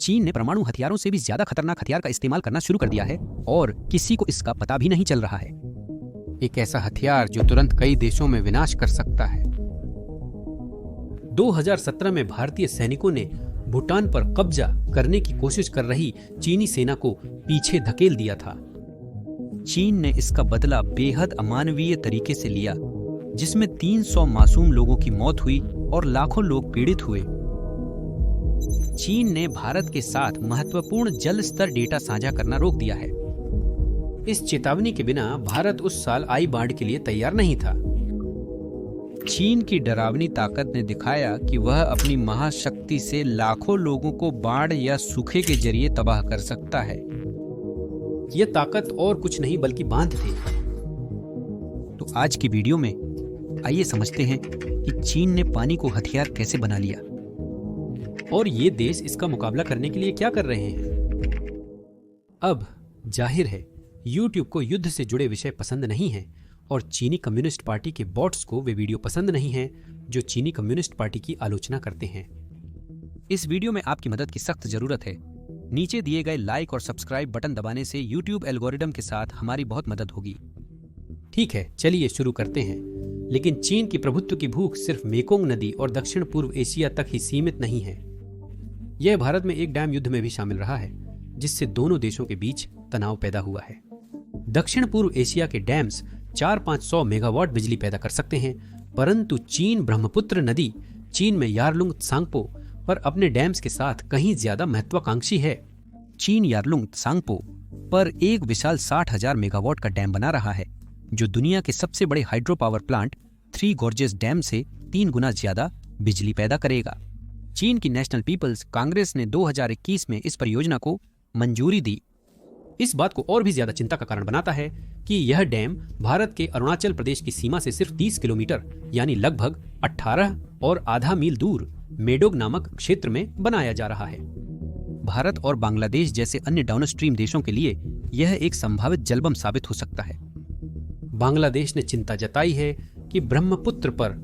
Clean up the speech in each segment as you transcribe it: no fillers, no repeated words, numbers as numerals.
चीन ने परमाणु हथियारों से भी ज्यादा खतरनाक हथियार का इस्तेमाल करना शुरू कर दिया है और किसी को इसका पता भी नहीं चल रहा है। एक ऐसा हथियार जो तुरंत कई देशों में विनाश कर सकता है। 2017 में भारतीय सैनिकों ने भूटान पर कब्जा करने की कोशिश कर रही चीनी सेना को पीछे धकेल दिया था। चीन ने इसका बदला बेहद अमानवीय तरीके से लिया, जिसमें 300 मासूम लोगों की मौत हुई और लाखों लोग पीड़ित हुए। चीन ने भारत के साथ महत्वपूर्ण जल स्तर डेटा साझा करना रोक दिया है। इस चेतावनी के बिना भारत उस साल आई बाढ़ के लिए तैयार नहीं था। चीन की डरावनी ताकत ने दिखाया कि वह अपनी महाशक्ति से लाखों लोगों को बाढ़ या सूखे के जरिए तबाह कर सकता है। यह ताकत और कुछ नहीं बल्कि बांध थी। तो आज की वीडियो में आइए समझते हैं कि चीन ने पानी को हथियार कैसे बना लिया और ये देश इसका मुकाबला करने के लिए क्या कर रहे हैं। अब जाहिर है YouTube को युद्ध से जुड़े विषय पसंद नहीं हैं और चीनी कम्युनिस्ट पार्टी के बॉट्स को वे वीडियो पसंद नहीं हैं जो चीनी कम्युनिस्ट पार्टी की आलोचना करते हैं। इस वीडियो में आपकी मदद की सख्त जरूरत है। नीचे दिए गए लाइक और सब्सक्राइब बटन दबाने से YouTube एल्गोरिदम के साथ हमारी बहुत मदद होगी। ठीक है, चलिए शुरू करते हैं। लेकिन चीन की प्रभुत्व की भूख सिर्फ मेकोंग नदी और दक्षिण पूर्व एशिया तक ही सीमित नहीं है। यह भारत में एक डैम युद्ध में भी शामिल रहा है, जिससे दोनों देशों के बीच तनाव पैदा हुआ है। दक्षिण पूर्व एशिया के डैम्स 400-500 मेगावाट बिजली पैदा कर सकते हैं, परंतु चीन ब्रह्मपुत्र नदी चीन में यारलुंग त्सांगपो पर अपने डैम्स के साथ कहीं ज्यादा महत्वाकांक्षी है। चीन यारलुंग त्सांगपो पर एक विशाल 60,000 मेगावाट का डैम बना रहा है, जो दुनिया के सबसे बड़े hydro power plant three gorges dam से 3 गुना ज्यादा बिजली पैदा करेगा। चीन की नेशनल पीपल्स कांग्रेस ने 2021 में इस परियोजना को मंजूरी दी। इस बात को और भी ज्यादा चिंता का कारण बनाता है कि यह डैम भारत के अरुणाचल प्रदेश की सीमा से सिर्फ 30 किलोमीटर यानी लगभग 18 और आधा मील दूर मेडोग नामक क्षेत्र में बनाया जा रहा है। भारत और बांग्लादेश जैसे अन्य डाउनस्ट्रीम देशों के लिए यह एक संभावित जलबम साबित हो सकता है। बांग्लादेश ने चिंता जताई है कि ब्रह्मपुत्र पर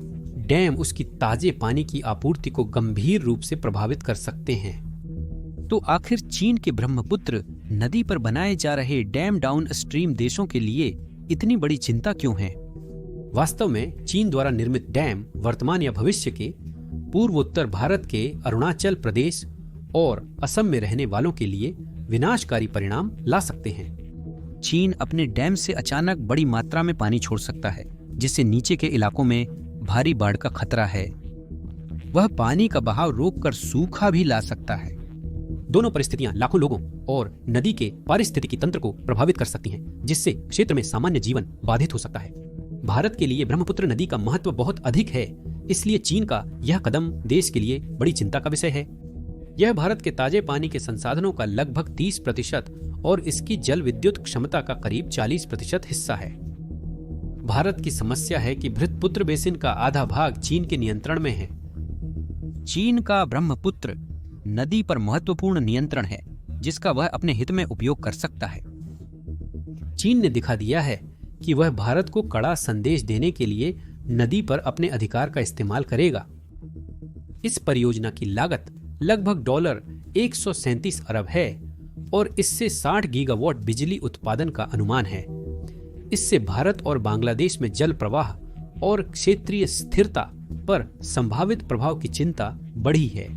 डैम उसकी ताजे पानी की आपूर्ति को गंभीर रूप से प्रभावित कर सकते हैं। तो आखिर चीन के ब्रह्मपुत्र नदी पर बनाए जा रहे डैम डाउन स्ट्रीम देशों के लिए इतनी बड़ी चिंता क्यों है? वास्तव में चीन द्वारा निर्मित डैम वर्तमान या भविष्य के पूर्वोत्तर भारत के अरुणाचल प्रदेश और असम में रहने वालों के लिए विनाशकारी परिणाम ला सकते हैं। चीन अपने डैम से अचानक बड़ी मात्रा में पानी छोड़ सकता है, जिससे नीचे के इलाकों में भारी बाढ़ का खतरा है। वह पानी का बहाव रोककर सूखा भी ला सकता है। दोनों परिस्थितियां लाखों लोगों और नदी के पारिस्थितिकी तंत्र को प्रभावित कर सकती हैं, जिससे क्षेत्र में सामान्य जीवन बाधित हो सकता है। भारत के लिए ब्रह्मपुत्र नदी का महत्व बहुत अधिक है, इसलिए चीन का यह कदम देश के लिए बड़ी चिंता का विषय है। यह भारत के ताजे पानी के संसाधनों का लगभग 30% और इसकी जल विद्युत क्षमता का करीब 40% हिस्सा है। भारत की समस्या है कि ब्रह्मपुत्र बेसिन का आधा भाग चीन के नियंत्रण में है। चीन का ब्रह्मपुत्र नदी पर महत्वपूर्ण नियंत्रण है, जिसका वह अपने हित में उपयोग कर सकता है। चीन ने दिखा दिया है कि वह भारत को कड़ा संदेश देने के लिए नदी पर अपने अधिकार का इस्तेमाल करेगा। इस परियोजना की लागत लगभग $137 अरब है और इससे 60 गीगावाट बिजली उत्पादन का अनुमान है। इससे भारत और बांग्लादेश में जल प्रवाह और क्षेत्रीय स्थिरता पर संभावित प्रभाव की चिंता बढ़ी है।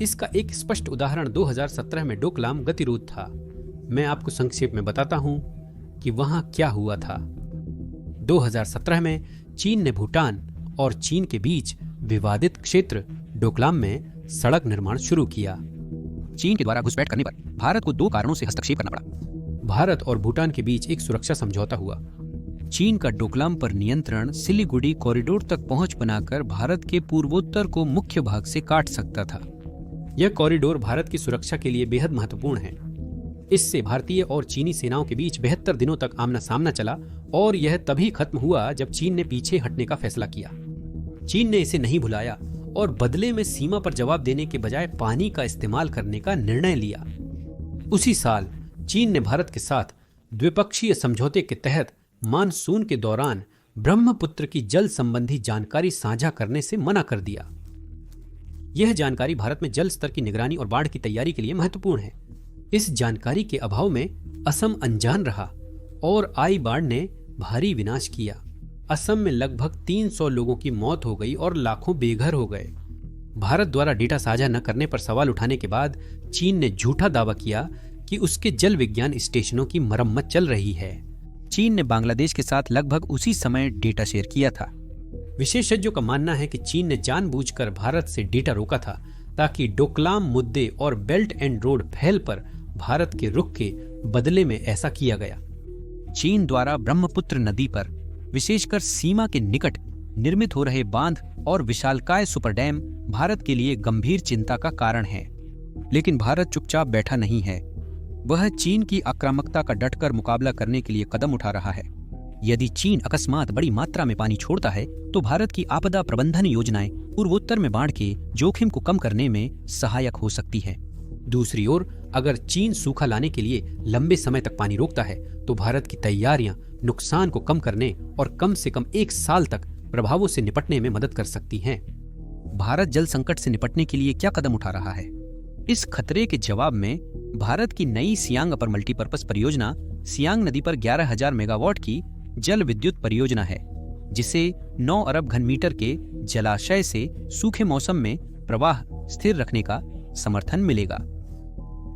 इसका एक स्पष्ट उदाहरण 2017 में डोकलाम गतिरोध था। मैं आपको संक्षेप में बताता हूं कि वहां क्या हुआ था। 2017 में चीन ने भूटान और चीन के बीच विवादित क्षेत्र डोकलाम में सड़क निर्माण शुरू किया। चीन के द्वारा घुसपैठ करने पर भारत को 2 कारणों से हस्तक्षेप करना पड़ा। भारत और भूटान के बीच एक सुरक्षा समझौता हुआ। चीन का डोकलाम पर नियंत्रण सिलीगुड़ी कॉरिडोर तक पहुंच बनाकर भारत के पूर्वोत्तर को मुख्य भाग से काट सकता था। यह कॉरिडोर भारत की सुरक्षा के लिए बेहद महत्वपूर्ण है। इससे भारतीय और चीनी सेनाओं के बीच 72 दिनों तक आमना सामना चला और यह तभी खत्म हुआ जब चीन ने पीछे हटने का फैसला किया। चीन ने इसे नहीं भुलाया और बदले में सीमा पर जवाब देने के बजाय पानी का इस्तेमाल करने का निर्णय लिया। उसी साल चीन ने भारत के साथ द्विपक्षीय समझौते के तहत मानसून के दौरान ब्रह्मपुत्र की जल संबंधी जानकारी साझा करने से मना कर दिया। यह जानकारी भारत में जल स्तर की निगरानी और बाढ़ की तैयारी के लिए महत्वपूर्ण है। इस जानकारी के अभाव में असम अनजान रहा और आई बाढ़ ने भारी विनाश किया। असम में लगभग 300 लोगों की मौत हो गई और लाखों बेघर हो गए। भारत द्वारा डेटा साझा न करने पर सवाल उठाने के बाद चीन ने झूठा दावा किया कि उसके जल विज्ञान स्टेशनों की मरम्मत चल रही है। चीन ने बांग्लादेश के साथ लगभग उसी समय डेटा शेयर किया था। विशेषज्ञों का मानना है कि चीन ने जानबूझकर भारत से डेटा रोका था ताकि डोकलाम मुद्दे और बेल्ट एंड रोड पहल पर भारत के रुख के बदले में ऐसा किया गया। चीन द्वारा ब्रह्मपुत्र नदी पर विशेषकर सीमा के निकट निर्मित हो रहे बांध और विशालकाय सुपर डैम भारत के लिए गंभीर चिंता का कारण है। लेकिन भारत चुपचाप बैठा नहीं है। वह चीन की आक्रामकता का डटकर मुकाबला करने के लिए कदम उठा रहा है। यदि चीन अकस्मात बड़ी मात्रा में पानी छोड़ता है तो भारत की आपदा प्रबंधन योजनाएं पूर्वोत्तर में बाढ़ के जोखिम को कम करने में सहायक हो सकती है। दूसरी ओर अगर चीन सूखा लाने के लिए लंबे समय तक पानी रोकता है तो भारत की तैयारियां नुकसान को कम करने और कम से कम 1 साल तक प्रभावों से निपटने में मदद कर सकती हैं। भारत जल संकट से निपटने के लिए क्या कदम उठा रहा है? इस खतरे के जवाब में भारत की नई सियांग अपर मल्टीपर्पज परियोजना सियांग नदी पर 11,000 मेगावाट की जल विद्युत परियोजना है, जिसे 9 अरब घन मीटर के जलाशय से सूखे मौसम में प्रवाह स्थिर रखने का समर्थन मिलेगा।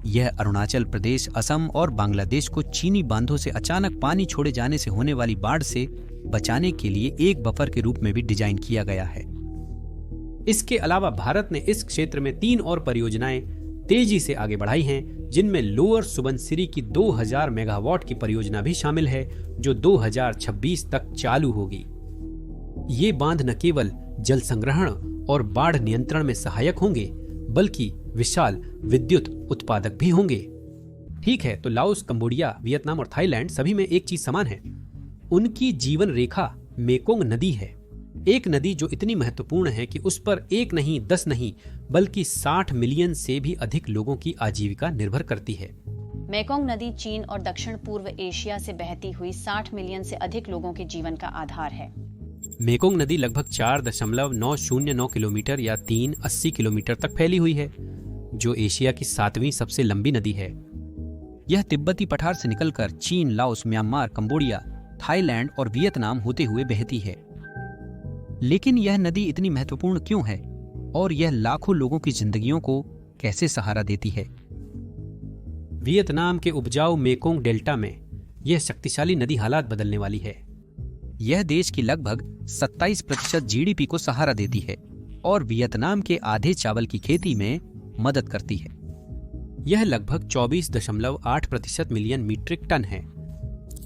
यह अरुणाचल प्रदेश, असम और बांग्लादेश को चीनी बांधों से अचानक पानी छोड़े जाने से होने वाली बाढ़ से बचाने के लिए एक बफर के रूप में भी डिजाइन किया गया है। इसके अलावा भारत ने इस क्षेत्र में 3 और परियोजनाएं तेजी से आगे बढ़ाई हैं, जिनमें लोअर सुबनसिरी की 2000 मेगावाट की परियोजना भी शामिल है, जो 2026 तक चालू होगी। ये बांध न केवल जल संग्रहण और बाढ़ नियंत्रण में सहायक होंगे, बल्कि विशाल विद्युत उत्पादक भी होंगे। ठीक है, तो लाओस, कंबोडिया, वियतनाम और थाईलैंड सभी में एक चीज समान है। उनकी जीवन रेखा मेकोंग नदी है। एक नदी जो इतनी महत्वपूर्ण है कि उस पर 1 नहीं, 10 नहीं, बल्कि 60 मिलियन से भी अधिक लोगों की आजीविका निर्भर करती है। मेकोंग नदी चीन और दक्षिण पूर्व एशिया से बहती हुई 60 मिलियन से अधिक लोगों के जीवन का आधार है। मेकोंग नदी लगभग 4.909 किलोमीटर या 380 किलोमीटर तक फैली हुई है, जो एशिया की 7वीं सबसे लंबी नदी है। यह तिब्बती पठार से निकलकर चीन, लाओस, म्यांमार, कंबोडिया, थाईलैंड और वियतनाम होते हुए बहती है। लेकिन यह नदी इतनी महत्वपूर्ण क्यों है और यह लाखों लोगों की जिंदगियों को कैसे सहारा देती है? वियतनाम के उपजाऊ मेकोंग डेल्टा में यह शक्तिशाली नदी हालात बदलने वाली है। यह देश की लगभग 27% जीडीपी को सहारा देती है और वियतनाम के आधे चावल की खेती में मदद करती है। यह लगभग 24.8% मिलियन मीट्रिक टन है।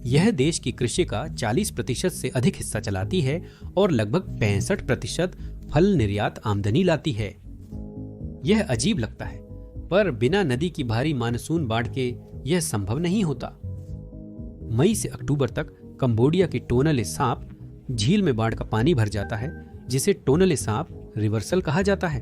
यह देश की कृषि का 40% से अधिक हिस्सा चलाती है और लगभग 65% फल निर्यात आमदनी लाती है। यह अजीब लगता है, पर बिना नदी की भारी मानसून बाढ़ के यह संभव नहीं होता। मई से अक्टूबर तक कंबोडिया की टोनले सांप झील में बाढ़ का पानी भर जाता है, जिसे टोनले सांप रिवर्सल कहा जाता है।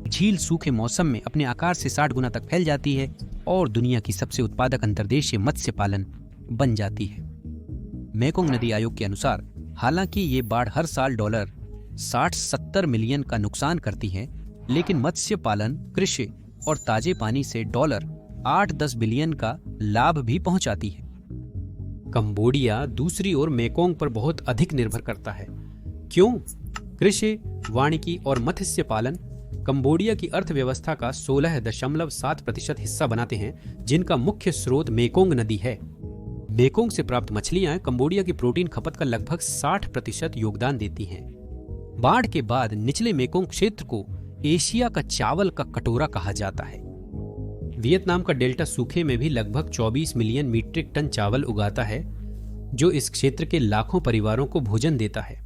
झील सूखे मौसम में अपने आकार से 60 गुना तक फैल जाती है और दुनिया की सबसे उत्पादक अंतर्देशीय मत्स्य पालन बन जाती है। मेकोंग नदी आयोग के अनुसार हालांकि ये बाढ़ हर साल डॉलर 60-70 मिलियन का नुकसान करती है, लेकिन मत्स्य पालन, कृषि और ताजे पानी से डॉलर 8-10 बिलियन का लाभ भी पहुंचाती है। कंबोडिया दूसरी ओर मेकोंग पर बहुत अधिक निर्भर करता है। क्यों? कृषि, वानिकी और मत्स्य पालन कंबोडिया की अर्थव्यवस्था का 16.7% हिस्सा बनाते हैं, जिनका मुख्य स्रोत मेकोंग नदी है। मेकोंग से प्राप्त मछलियां कंबोडिया की प्रोटीन खपत का लगभग 60% योगदान देती हैं। बाढ़ के बाद निचले मेकोंग क्षेत्र को एशिया का चावल का कटोरा कहा जाता है। वियतनाम का डेल्टा सूखे में भी लगभग 24 मिलियन मीट्रिक टन चावल उगाता है, जो इस क्षेत्र के लाखों परिवारों को भोजन देता है।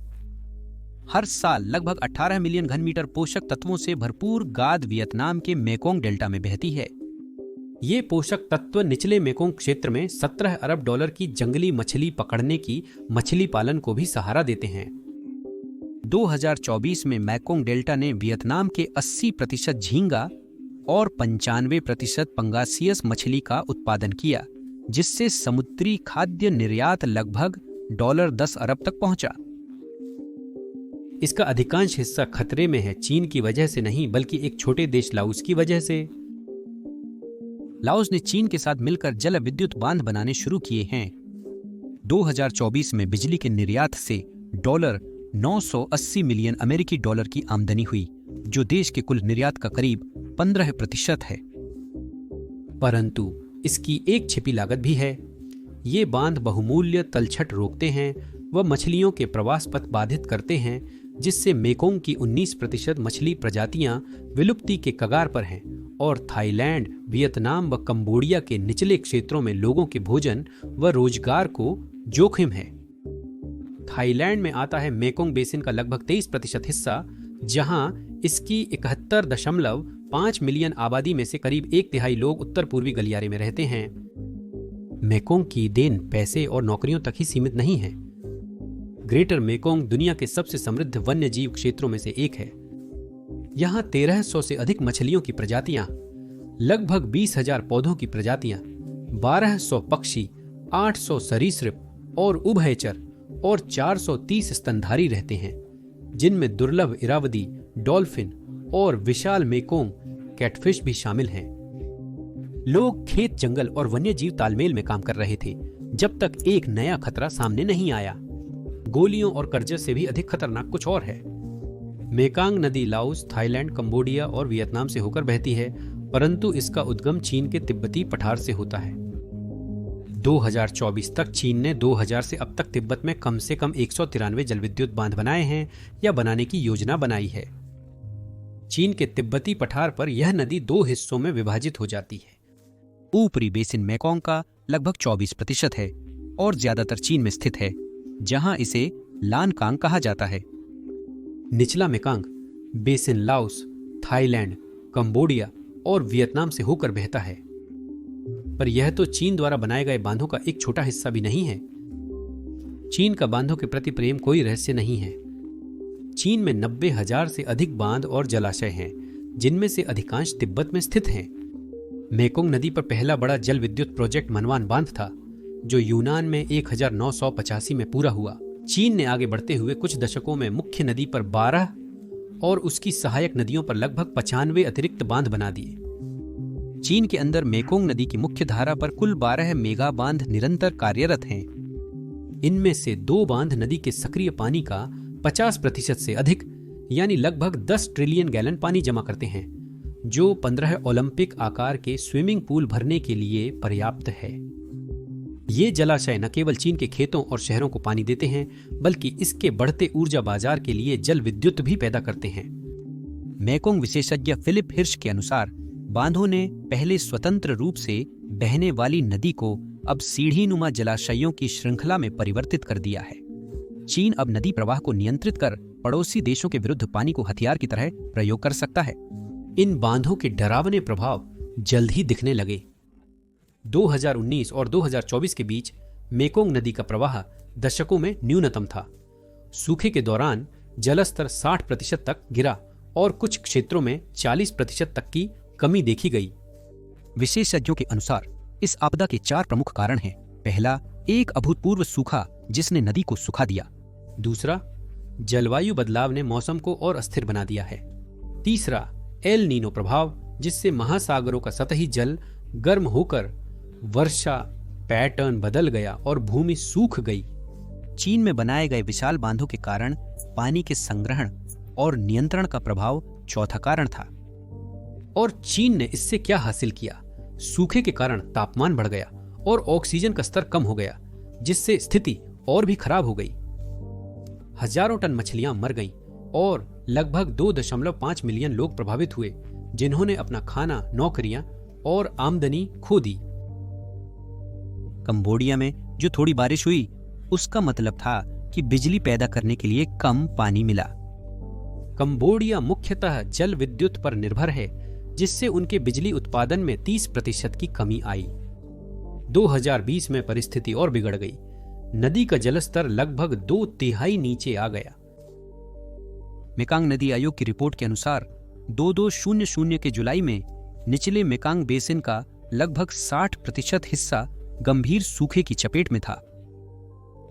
हर साल लगभग 18 मिलियन घन मीटर पोषक तत्वों से भरपूर गाद वियतनाम के मेकोंग डेल्टा में बहती है। ये पोषक तत्व निचले मेकोंग क्षेत्र में 17 अरब डॉलर की जंगली मछली पकड़ने की मछली पालन को भी सहारा देते हैं। 2024 में मेकोंग डेल्टा ने वियतनाम के 80% झींगा और 95% पंगासियस मछली का उत्पादन किया, जिससे समुद्री खाद्य निर्यात लगभग $10 अरब तक पहुंचा। इसका अधिकांश हिस्सा खतरे में है, चीन की वजह से नहीं बल्कि एक छोटे देश लाओस की वजह से। लाओस ने चीन के साथ मिलकर जल विद्युत बांध बनाने शुरू किए हैं। 2024 में बिजली के निर्यात से डॉलर 980 मिलियन अमेरिकी डॉलर की आमदनी हुई, जो देश के कुल निर्यात का करीब 15% है। परंतु इसकी एक छिपी लागत भी है। ये बांध बहुमूल्य तलछट रोकते हैं व मछलियों के प्रवास पथ बाधित करते हैं, जिससे मेकोंग की 19% मछली प्रजातियां विलुप्ति के कगार पर हैं और थाईलैंड, वियतनाम व कंबोडिया के निचले क्षेत्रों में लोगों के भोजन व रोजगार को जोखिम है। थाईलैंड में आता है मेकोंग बेसिन का लगभग 23% हिस्सा, जहां इसकी 71.5 मिलियन आबादी में से करीब 1/3 लोग उत्तर पूर्वी गलियारे में रहते हैं। मेकोंग की देन पैसे और नौकरियों तक ही सीमित नहीं है। ग्रेटर मेकोंग दुनिया के सबसे समृद्ध वन्य जीव क्षेत्रों में से एक है। यहाँ 1300 से अधिक मछलियों की प्रजातियां, लगभग 20,000 पौधों की प्रजातियां, 1200 पक्षी, 800 सरीसृप और उभयचर और 430 स्तनधारी रहते हैं, जिनमें दुर्लभ इरावदी, डॉल्फिन और विशाल मेकोंग कैटफिश भी शामिल हैं। लोग खेत, जंगल और वन्य जीव तालमेल में काम कर रहे थे जब तक एक नया खतरा सामने नहीं आया। गोलियों और कर्जत से भी अधिक खतरनाक कुछ और है। मेकांग नदी लाओस, थाईलैंड, कंबोडिया और वियतनाम से होकर बहती है, परंतु इसका उद्गम चीन के तिब्बती पठार से होता है। 2024 तक चीन ने 2000 से अब तक तिब्बत में कम से कम 193 जलविद्युत बांध बनाए हैं या बनाने की योजना बनाई है। चीन के तिब्बती पठार पर यह नदी 2 हिस्सों में विभाजित हो जाती है। ऊपरी बेसिन मेकोंग का लगभग 24% है और ज्यादातर चीन में स्थित है, जहां इसे लानकांग कहा जाता है। निचला Mekong basin Laos, Thailand, Cambodia और वियतनाम से होकर बहता है, पर यह तो चीन द्वारा बनाए गए बांधों का एक छोटा हिस्सा भी नहीं है। चीन का बांधों के प्रति प्रेम कोई रहस्य नहीं है। चीन में 90,000 से अधिक बांध और जलाशय हैं, जिनमें से अधिकांश तिब्बत में स्थित हैं। मेकोंग नदी पर पहला बड़ा जल विद्युत प्रोजेक्ट मनवान बांध था, जो यूनान में 1985 में पूरा हुआ। चीन ने आगे बढ़ते हुए कुछ दशकों में मुख्य नदी पर 12 और उसकी सहायक नदियों पर लगभग 95 अतिरिक्त बांध बना दिए। चीन के अंदर मेकोंग नदी की मुख्य धारा पर कुल 12 मेगा बांध निरंतर कार्यरत हैं। इनमें से 2 बांध नदी के सक्रिय पानी का 50% से अधिक यानी लगभग 10 ट्रिलियन गैलन पानी जमा करते हैं, जो 15 ओलंपिक आकार के स्विमिंग पूल भरने के लिए पर्याप्त है। ये जलाशय न केवल चीन के खेतों और शहरों को पानी देते हैं, बल्कि इसके बढ़ते ऊर्जा बाजार के लिए जल विद्युत भी पैदा करते हैं। मेकोंग विशेषज्ञ फिलिप हिर्श के अनुसार बांधों ने पहले स्वतंत्र रूप से बहने वाली नदी को अब सीढ़ीनुमा जलाशयों की श्रृंखला में परिवर्तित कर दिया है। चीन अब नदी प्रवाह को नियंत्रित कर पड़ोसी देशों के विरुद्ध पानी को हथियार की तरह प्रयोग कर सकता है। इन बांधों के डरावने प्रभाव जल्द ही दिखने लगे। 2019 और 2024 के बीच मेकोंग नदी का प्रवाह दशकों में न्यूनतम था। सूखे के दौरान जलस्तर 60% तक गिरा और कुछ क्षेत्रों में 40% तक की कमी देखी गई। विशेषज्ञों के अनुसार इस आपदा के 4 प्रमुख कारण हैं। पहला, एक अभूतपूर्व सूखा जिसने नदी को सुखा दिया। दूसरा, जलवायु बदलाव ने मौसम को और अस्थिर बना दिया है। तीसरा, एल नीनो प्रभाव, जिससे महासागरों का सतही जल गर्म होकर वर्षा पैटर्न बदल गया और भूमि सूख गई। चीन में बनाए गए विशाल बांधों के कारण पानी के संग्रहण और नियंत्रण का प्रभाव चौथा कारण था। और चीन ने इससे क्या हासिल किया? सूखे के कारण तापमान बढ़ गया और ऑक्सीजन का स्तर कम हो गया, जिससे स्थिति और भी खराब हो गई। हजारों टन मछलियां मर गईं और लगभग 2.5 मिलियन लोग प्रभावित हुए, जिन्होंने अपना खाना, नौकरियां और आमदनी खो दी। कंबोडिया में जो थोड़ी बारिश हुई, उसका मतलब था कि बिजली पैदा करने के लिए कम पानी मिला। कंबोडिया मुख्यतः जल विद्युत पर निर्भर है, जिससे उनके बिजली उत्पादन में 30% की कमी आई। 2020 में परिस्थिति और बिगड़ गई। नदी का जलस्तर लगभग 2/3 नीचे आ गया। मेकांग नदी आयोग की रिपोर्ट के अनुसार 2200 के जुलाई में निचले मेकांग बेसिन का लगभग 60% हिस्सा गंभीर सूखे की चपेट में था।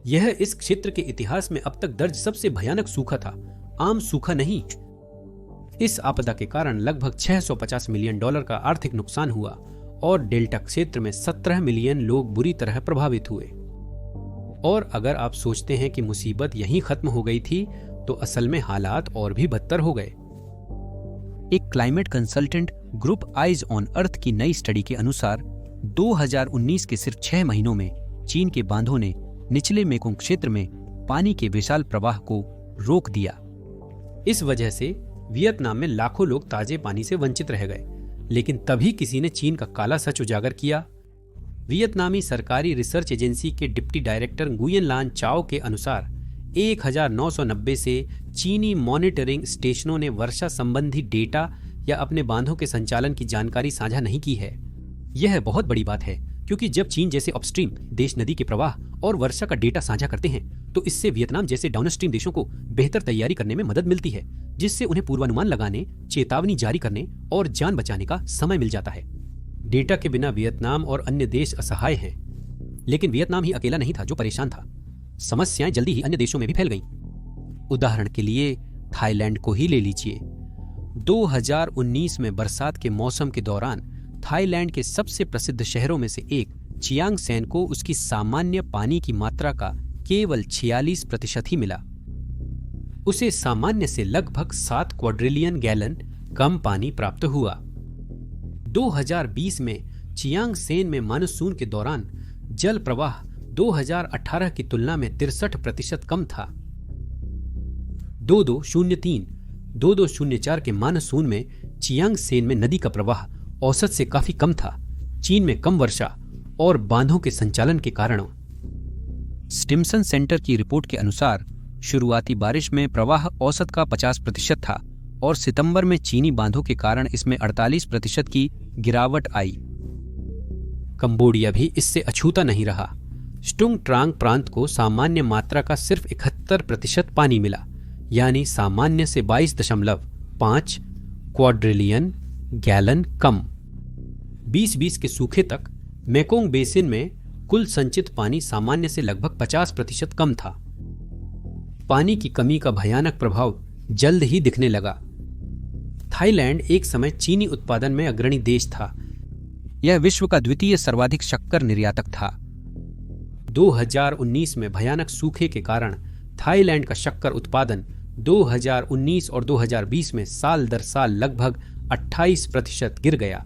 यह इस क्षेत्र के इतिहास में अब तक दर्ज सबसे भयानक सूखा था आम सूखा नहीं। इस आपदा के कारण लगभग $650 मिलियन का आर्थिक नुकसान हुआ और डेल्टा क्षेत्र में 17 मिलियन लोग बुरी तरह प्रभावित हुए। और अगर आप सोचते हैं कि मुसीबत यहीं खत्म हो गई थी, तो असल में हालात और भी बदतर हो गए। एक climate consultant group eyes on earth की नई स्टडी के अनुसार 2019 के सिर्फ 6 महीनों में चीन के बांधों ने निचले मेकोंग क्षेत्र में पानी के विशाल प्रवाह को रोक दिया। इस वजह से वियतनाम में लाखों लोग ताजे पानी से वंचित रह गए। लेकिन तभी किसी ने चीन का काला सच उजागर किया। वियतनामी सरकारी रिसर्च एजेंसी के डिप्टी डायरेक्टर गुयेन लान चाओ के अनुसार 1990 से चीनी मॉनिटरिंग स्टेशनों ने वर्षा संबंधी डेटा या अपने बांधों के संचालन की जानकारी साझा नहीं की है। यह बहुत बड़ी बात है, क्योंकि जब चीन जैसे अपस्ट्रीम देश नदी के प्रवाह और वर्षा का डेटा साझा करते हैं, तो इससे वियतनाम जैसे डाउनस्ट्रीम देशों को बेहतर तैयारी करने में मदद मिलती है, जिससे उन्हें पूर्वानुमान लगाने, चेतावनी जारी करने और जान बचाने का समय मिल जाता है। डेटा के बिना वियतनाम और अन्य देश असहाय हैं। लेकिन वियतनाम ही अकेला नहीं था जो परेशान था। समस्याएं जल्दी ही अन्य देशों में भी फैल गईं। उदाहरण के लिए थाईलैंड को ही ले लीजिए। 2019 में बरसात के मौसम के दौरान थाईलैंड के सबसे प्रसिद्ध शहरों में से एक चियांग सैन को उसकी सामान्य पानी की मात्रा का केवल 46% ही मिला। उसे सामान्य से लगभग 7 क्वाड्रिलियन गैलन कम पानी प्राप्त हुआ। 2020 में चियांग सेन में मानसून के दौरान जल प्रवाह 2018 की तुलना में 63% कम था। 2203-2204 के मानसून में चियांग सेन में नदी का प्रवाह औसत से काफी कम था। चीन में कम वर्षा और बांधों के संचालन के कारण। स्टिम्सन सेंटर की रिपोर्ट के अनुसार शुरुआती बारिश में प्रवाह औसत का 50% था और सितंबर में चीनी बांधों के कारण इसमें 48% की गिरावट आई। कंबोडिया भी इससे अछूता नहीं रहा। स्टुंग ट्रांग प्रांत को सामान्य मात्रा का सिर्फ 71% पानी मिला, यानी सामान्य से 22.5 क्वाड्रिलियन गैलन कम। 2020 के सूखे तक मेकोंग बेसिन में कुल संचित पानी सामान्य से लगभग 50% कम था। पानी की कमी का भयानक प्रभाव जल्द ही दिखने लगा। थाईलैंड एक समय चीनी उत्पादन में अग्रणी देश था। यह विश्व का द्वितीय सर्वाधिक शक्कर निर्यातक था। 2019 में भयानक सूखे के कारण थाईलैंड का शक्कर उत्पादन 2019 और 2020 में साल दर साल लगभग 28% गिर गया।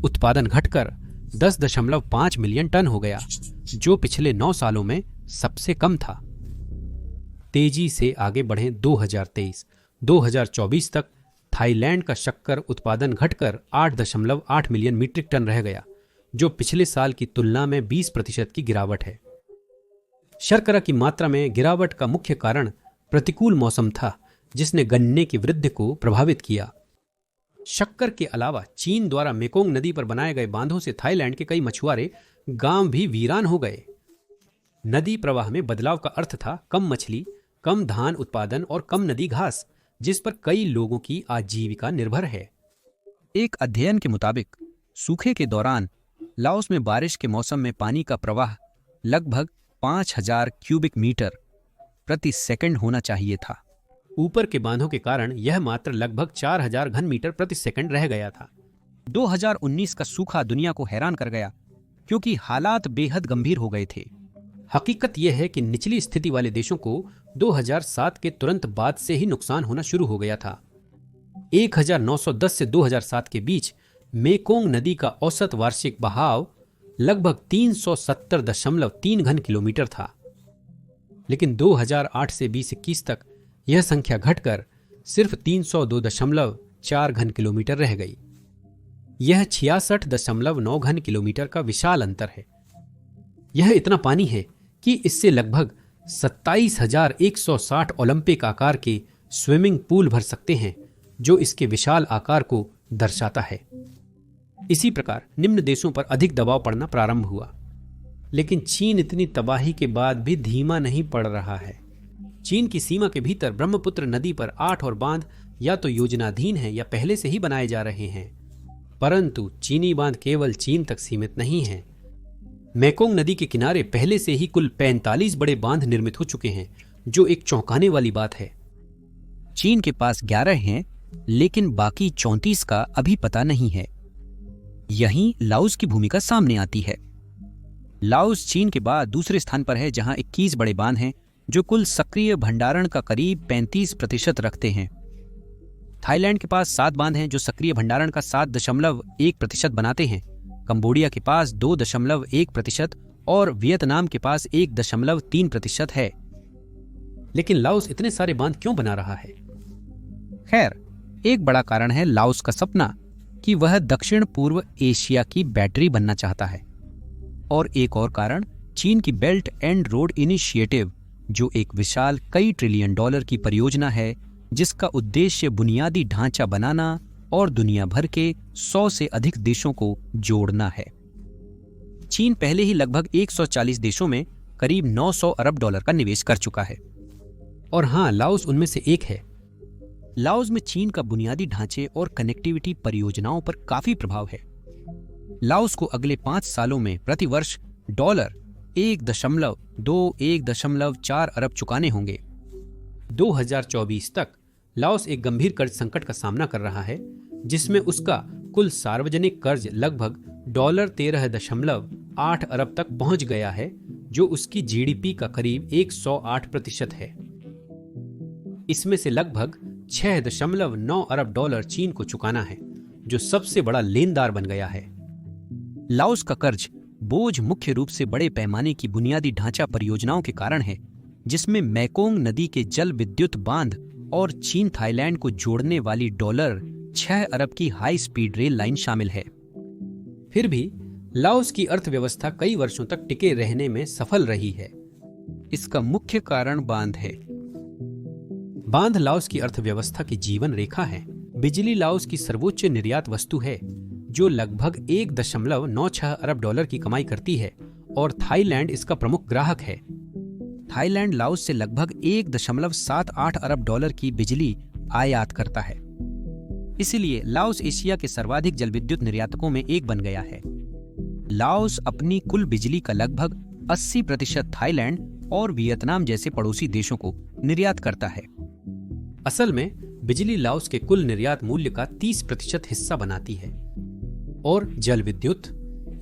उत्पादन घटकर 10.5 मिलियन टन हो गया, जो पिछले 9 सालों में सबसे कम था। तेजी से आगे बढ़े 2023-2024 तक थाईलैंड का शक्कर उत्पादन घटकर 8.8 मिलियन मीट्रिक टन रह गया, जो पिछले साल की तुलना में 20% की गिरावट है। शर्करा की मात्रा में गिरावट का मुख्य कारण प्रतिकूल मौसम था, जिसने गन्ने की वृद्धि को प्रभावित किया। शक्कर के अलावा चीन द्वारा मेकोंग नदी पर बनाए गए बांधों से थाईलैंड के कई मछुआरे गांव भी वीरान हो गए। नदी प्रवाह में बदलाव का अर्थ था कम मछली, कम धान उत्पादन और कम नदी घास, जिस पर कई लोगों की आजीविका निर्भर है। एक अध्ययन के मुताबिक सूखे के दौरान लाओस में बारिश के मौसम में पानी का प्रवाह लगभग 5000 क्यूबिक मीटर प्रति सेकंड होना चाहिए था। ऊपर के बांधों के कारण यह मात्र लगभग 4000 घन मीटर प्रति सेकंड रह गया था। 2019 का सूखा दुनिया को हैरान कर गया, क्योंकि हालात बेहद गंभीर हो गए थे। हकीकत यह है कि निचली स्थिति वाले देशों को 2007 के तुरंत बाद से ही नुकसान होना शुरू हो गया था। 1910 से 2007 के बीच मेकोंग नदी का औसत वार्षिक बहाव लगभग 370.3 घन किलोमीटर था, लेकिन 2008 से 2021 तक यह संख्या घटकर सिर्फ 302.4 घन किलोमीटर रह गई। यह 66.9 घन किलोमीटर का विशाल अंतर है। यह इतना पानी है कि इससे लगभग 27,160 ओलंपिक आकार के स्विमिंग पूल भर सकते हैं, जो इसके विशाल आकार को दर्शाता है। इसी प्रकार निम्न देशों पर अधिक दबाव पड़ना प्रारंभ हुआ, लेकिन चीन इतनी तबाही के बाद भी धीमा नहीं पड़ रहा है। चीन की सीमा के भीतर ब्रह्मपुत्र नदी पर 8 और बांध या तो योजनाधीन हैं या पहले से ही बनाए जा रहे हैं, परंतु चीनी बांध केवल चीन तक सीमित नहीं हैं। मेकोंग नदी के किनारे पहले से ही कुल 45 बड़े बांध निर्मित हो चुके हैं, जो एक चौंकाने वाली बात है। चीन के पास 11 हैं, लेकिन बाकी 34 का अभी पता नहीं है। यहीं लाओस की भूमिका सामने आती है। लाओस चीन के बाद दूसरे स्थान पर है, जहां 21 बड़े बांध हैं जो कुल सक्रिय भंडारण का करीब 35% रखते हैं। थाईलैंड के पास 7 बांध हैं जो सक्रिय भंडारण का 7.1% बनाते हैं। कंबोडिया के पास 2.1% और वियतनाम के पास 1.3% है। लेकिन लाओस इतने सारे बांध क्यों बना रहा है? खैर, एक बड़ा कारण है लाओस का सपना कि वह दक्षिण पूर्व एशिया की बैटरी बनना चाहता है। और एक और कारण चीन की बेल्ट एंड रोड इनिशिएटिव, जो एक विशाल कई ट्रिलियन डॉलर की परियोजना है जिसका उद्देश्य बुनियादी ढांचा बनाना और दुनिया भर के 100 से अधिक देशों को जोड़ना है। चीन पहले ही लगभग 140 देशों में करीब 900 अरब डॉलर का निवेश कर चुका है। और हाँ, लाओस उनमें से एक है। लाओस में चीन का बुनियादी ढांचे और कनेक्टिविटी परियोजनाओं पर काफी प्रभाव है। लाओस को अगले 5 सालों में प्रति वर्ष $1.4 अरब चुकाने होंगे। 2024 तक लाओस एक गंभीर कर्ज संकट का सामना कर रहा है, जिसमें उसका कुल सार्वजनिक कर्ज लगभग $13.8 अरब तक पहुंच गया है, जो उसकी जीडीपी का करीब 108% है। इसमें से लगभग $6.9 अरब चीन को चुकाना है, जो सबसे बड़ा लेनदार बन गया है। लाओस का कर्ज बोझ मुख्य रूप से बड़े पैमाने की बुनियादी ढांचा परियोजनाओं के कारण है, जिसमें मैकोंग नदी के जल विद्युत बांध और चीन थाईलैंड को जोड़ने वाली $6 अरब की हाई स्पीड रेल लाइन शामिल है। फिर भी लाओस की अर्थव्यवस्था कई वर्षों तक टिके रहने में सफल रही है। इसका मुख्य कारण बांध है। बांध लाओस की अर्थव्यवस्था की जीवन रेखा है। बिजली लाओस की सर्वोच्च निर्यात वस्तु है, जो लगभग $1.96 अरब की कमाई करती है, और थाईलैंड इसका प्रमुख ग्राहक है। थाईलैंड लाओस से लगभग $1.78 अरब की बिजली आयात करता है। इसलिए लाओस एशिया के सर्वाधिक जलविद्युत निर्यातकों में एक बन गया है। लाओस अपनी कुल बिजली का लगभग 80% थाईलैंड और वियतनाम जैसे पड़ोसी देशों को निर्यात करता है। असल में बिजली लाओस के कुल निर्यात मूल्य का 30% हिस्सा बनाती है, और जल विद्युत,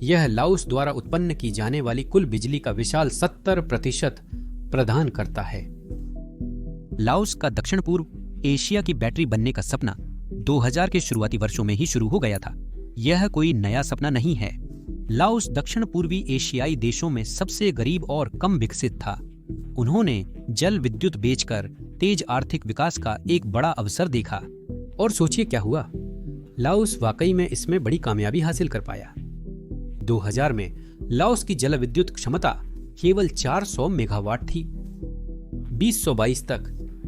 यह लाओस द्वारा उत्पन्न की जाने वाली कुल बिजली का विशाल 70% प्रदान करता है। लाओस का दक्षिण पूर्व एशिया की बैटरी बनने का सपना 2000 के शुरुआती वर्षों में ही शुरू हो गया था। यह कोई नया सपना नहीं है। लाओस दक्षिण पूर्वी एशियाई देशों में सबसे गरीब और कम विकसित था। उन्होंने जल विद्युत बेचकर तेज आर्थिक विकास का एक बड़ा अवसर देखा। और सोचिए क्या हुआ, लाओस वाकई में इसमें बड़ी कामयाबी हासिल कर पाया। 2000 में लाओस की जल विद्युत क्षमता केवल 400 मेगावाट थी। 2022 तक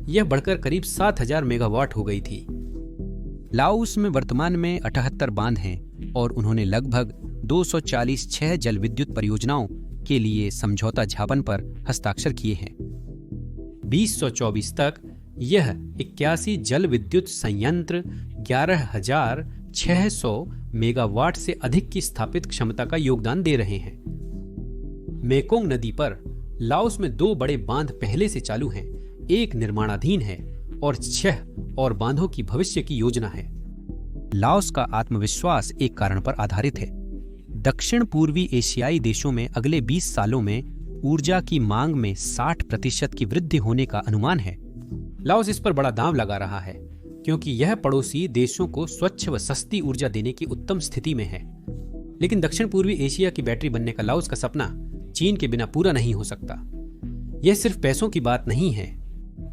यह बढ़कर करीब 7000 मेगावाट हो गई थी। लाओस में वर्तमान में 78 बांध हैं और उन्होंने लगभग 246 जल विद्युत परियोजनाओं के लिए समझौता ज्ञापन पर हस्ताक्षर किए हैं। 2024 तक यह 81 जल विद्युत संयंत्र 11,600 मेगावाट से अधिक की स्थापित क्षमता का योगदान दे रहे हैं। मेकोंग नदी पर लाओस में 2 बड़े बांध पहले से चालू हैं, एक निर्माणाधीन है और 6 और बांधों की भविष्य की योजना है। लाओस का आत्मविश्वास एक कारण पर आधारित है। दक्षिण पूर्वी एशियाई देशों में अगले 20 सालों में ऊर्जा की मांग में 60% की वृद्धि होने का अनुमान है। लाओस इस पर बड़ा दांव लगा रहा है, क्योंकि यह पड़ोसी देशों को स्वच्छ व सस्ती ऊर्जा देने की उत्तम स्थिति में है। लेकिन दक्षिण पूर्वी एशिया की बैटरी बनने का लाओस का सपना चीन के बिना पूरा नहीं हो सकता। यह सिर्फ पैसों की बात नहीं है।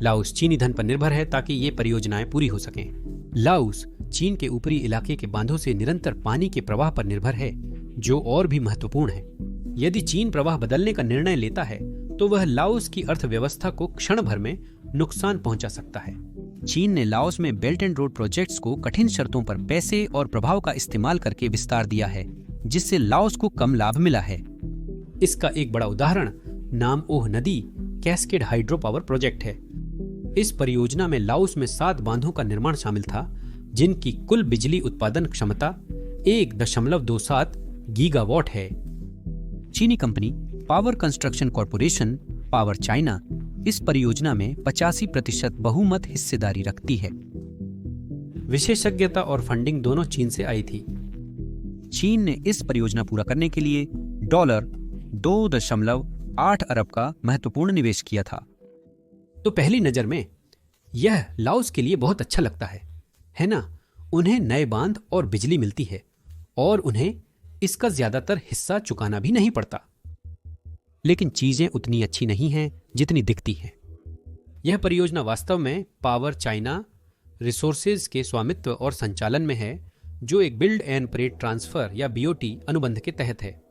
लाओस चीनी धन पर निर्भर है ताकि ये परियोजनाएं पूरी हो सकें। लाओस चीन के ऊपरी इलाके के बांधों से निरंतर पानी के प्रवाह पर निर्भर है, जो और भी महत्वपूर्ण है। यदि चीन प्रवाह बदलने का निर्णय लेता है तो वह लाओस की अर्थव्यवस्था को क्षण भर में नुकसान पहुंचा सकता है। चीन ने लाओस में बेल्ट एंड रोड प्रोजेक्ट्स को कठिन शर्तों पर पैसे और प्रभाव का इस्तेमाल करके विस्तार दिया है, जिससे लाओस को कम लाभ मिला है। इसका एक बड़ा उदाहरण नाम ओह नदी कैस्केड हाइड्रो पावर प्रोजेक्ट है। इस परियोजना में लाओस में 7 बांधों का निर्माण शामिल था, जिनकी कुल बिजली उत्पादन क्षमता 1.27 गीगावाट है। चीनी company power construction corporation power China इस परियोजना में 85% बहुमत हिस्सेदारी रखती है। विशेषज्ञता और फंडिंग दोनों चीन से आई थी। चीन ने इस परियोजना पूरा करने के लिए $2.8 अरब का महत्वपूर्ण निवेश किया था। तो पहली नजर में यह लाओस के लिए बहुत अच्छा लगता है ना? उन्हें नए बांध और बिजली मिलती है और उन्हें इसका ज्यादातर हिस्सा चुकाना भी नहीं पड़ता। लेकिन चीजें उतनी अच्छी नहीं हैं जितनी दिखती हैं। यह परियोजना वास्तव में पावर चाइना रिसोर्सेज के स्वामित्व और संचालन में है, जो एक बिल्ड एंड ऑपरेट ट्रांसफर या बीओटी अनुबंध के तहत है।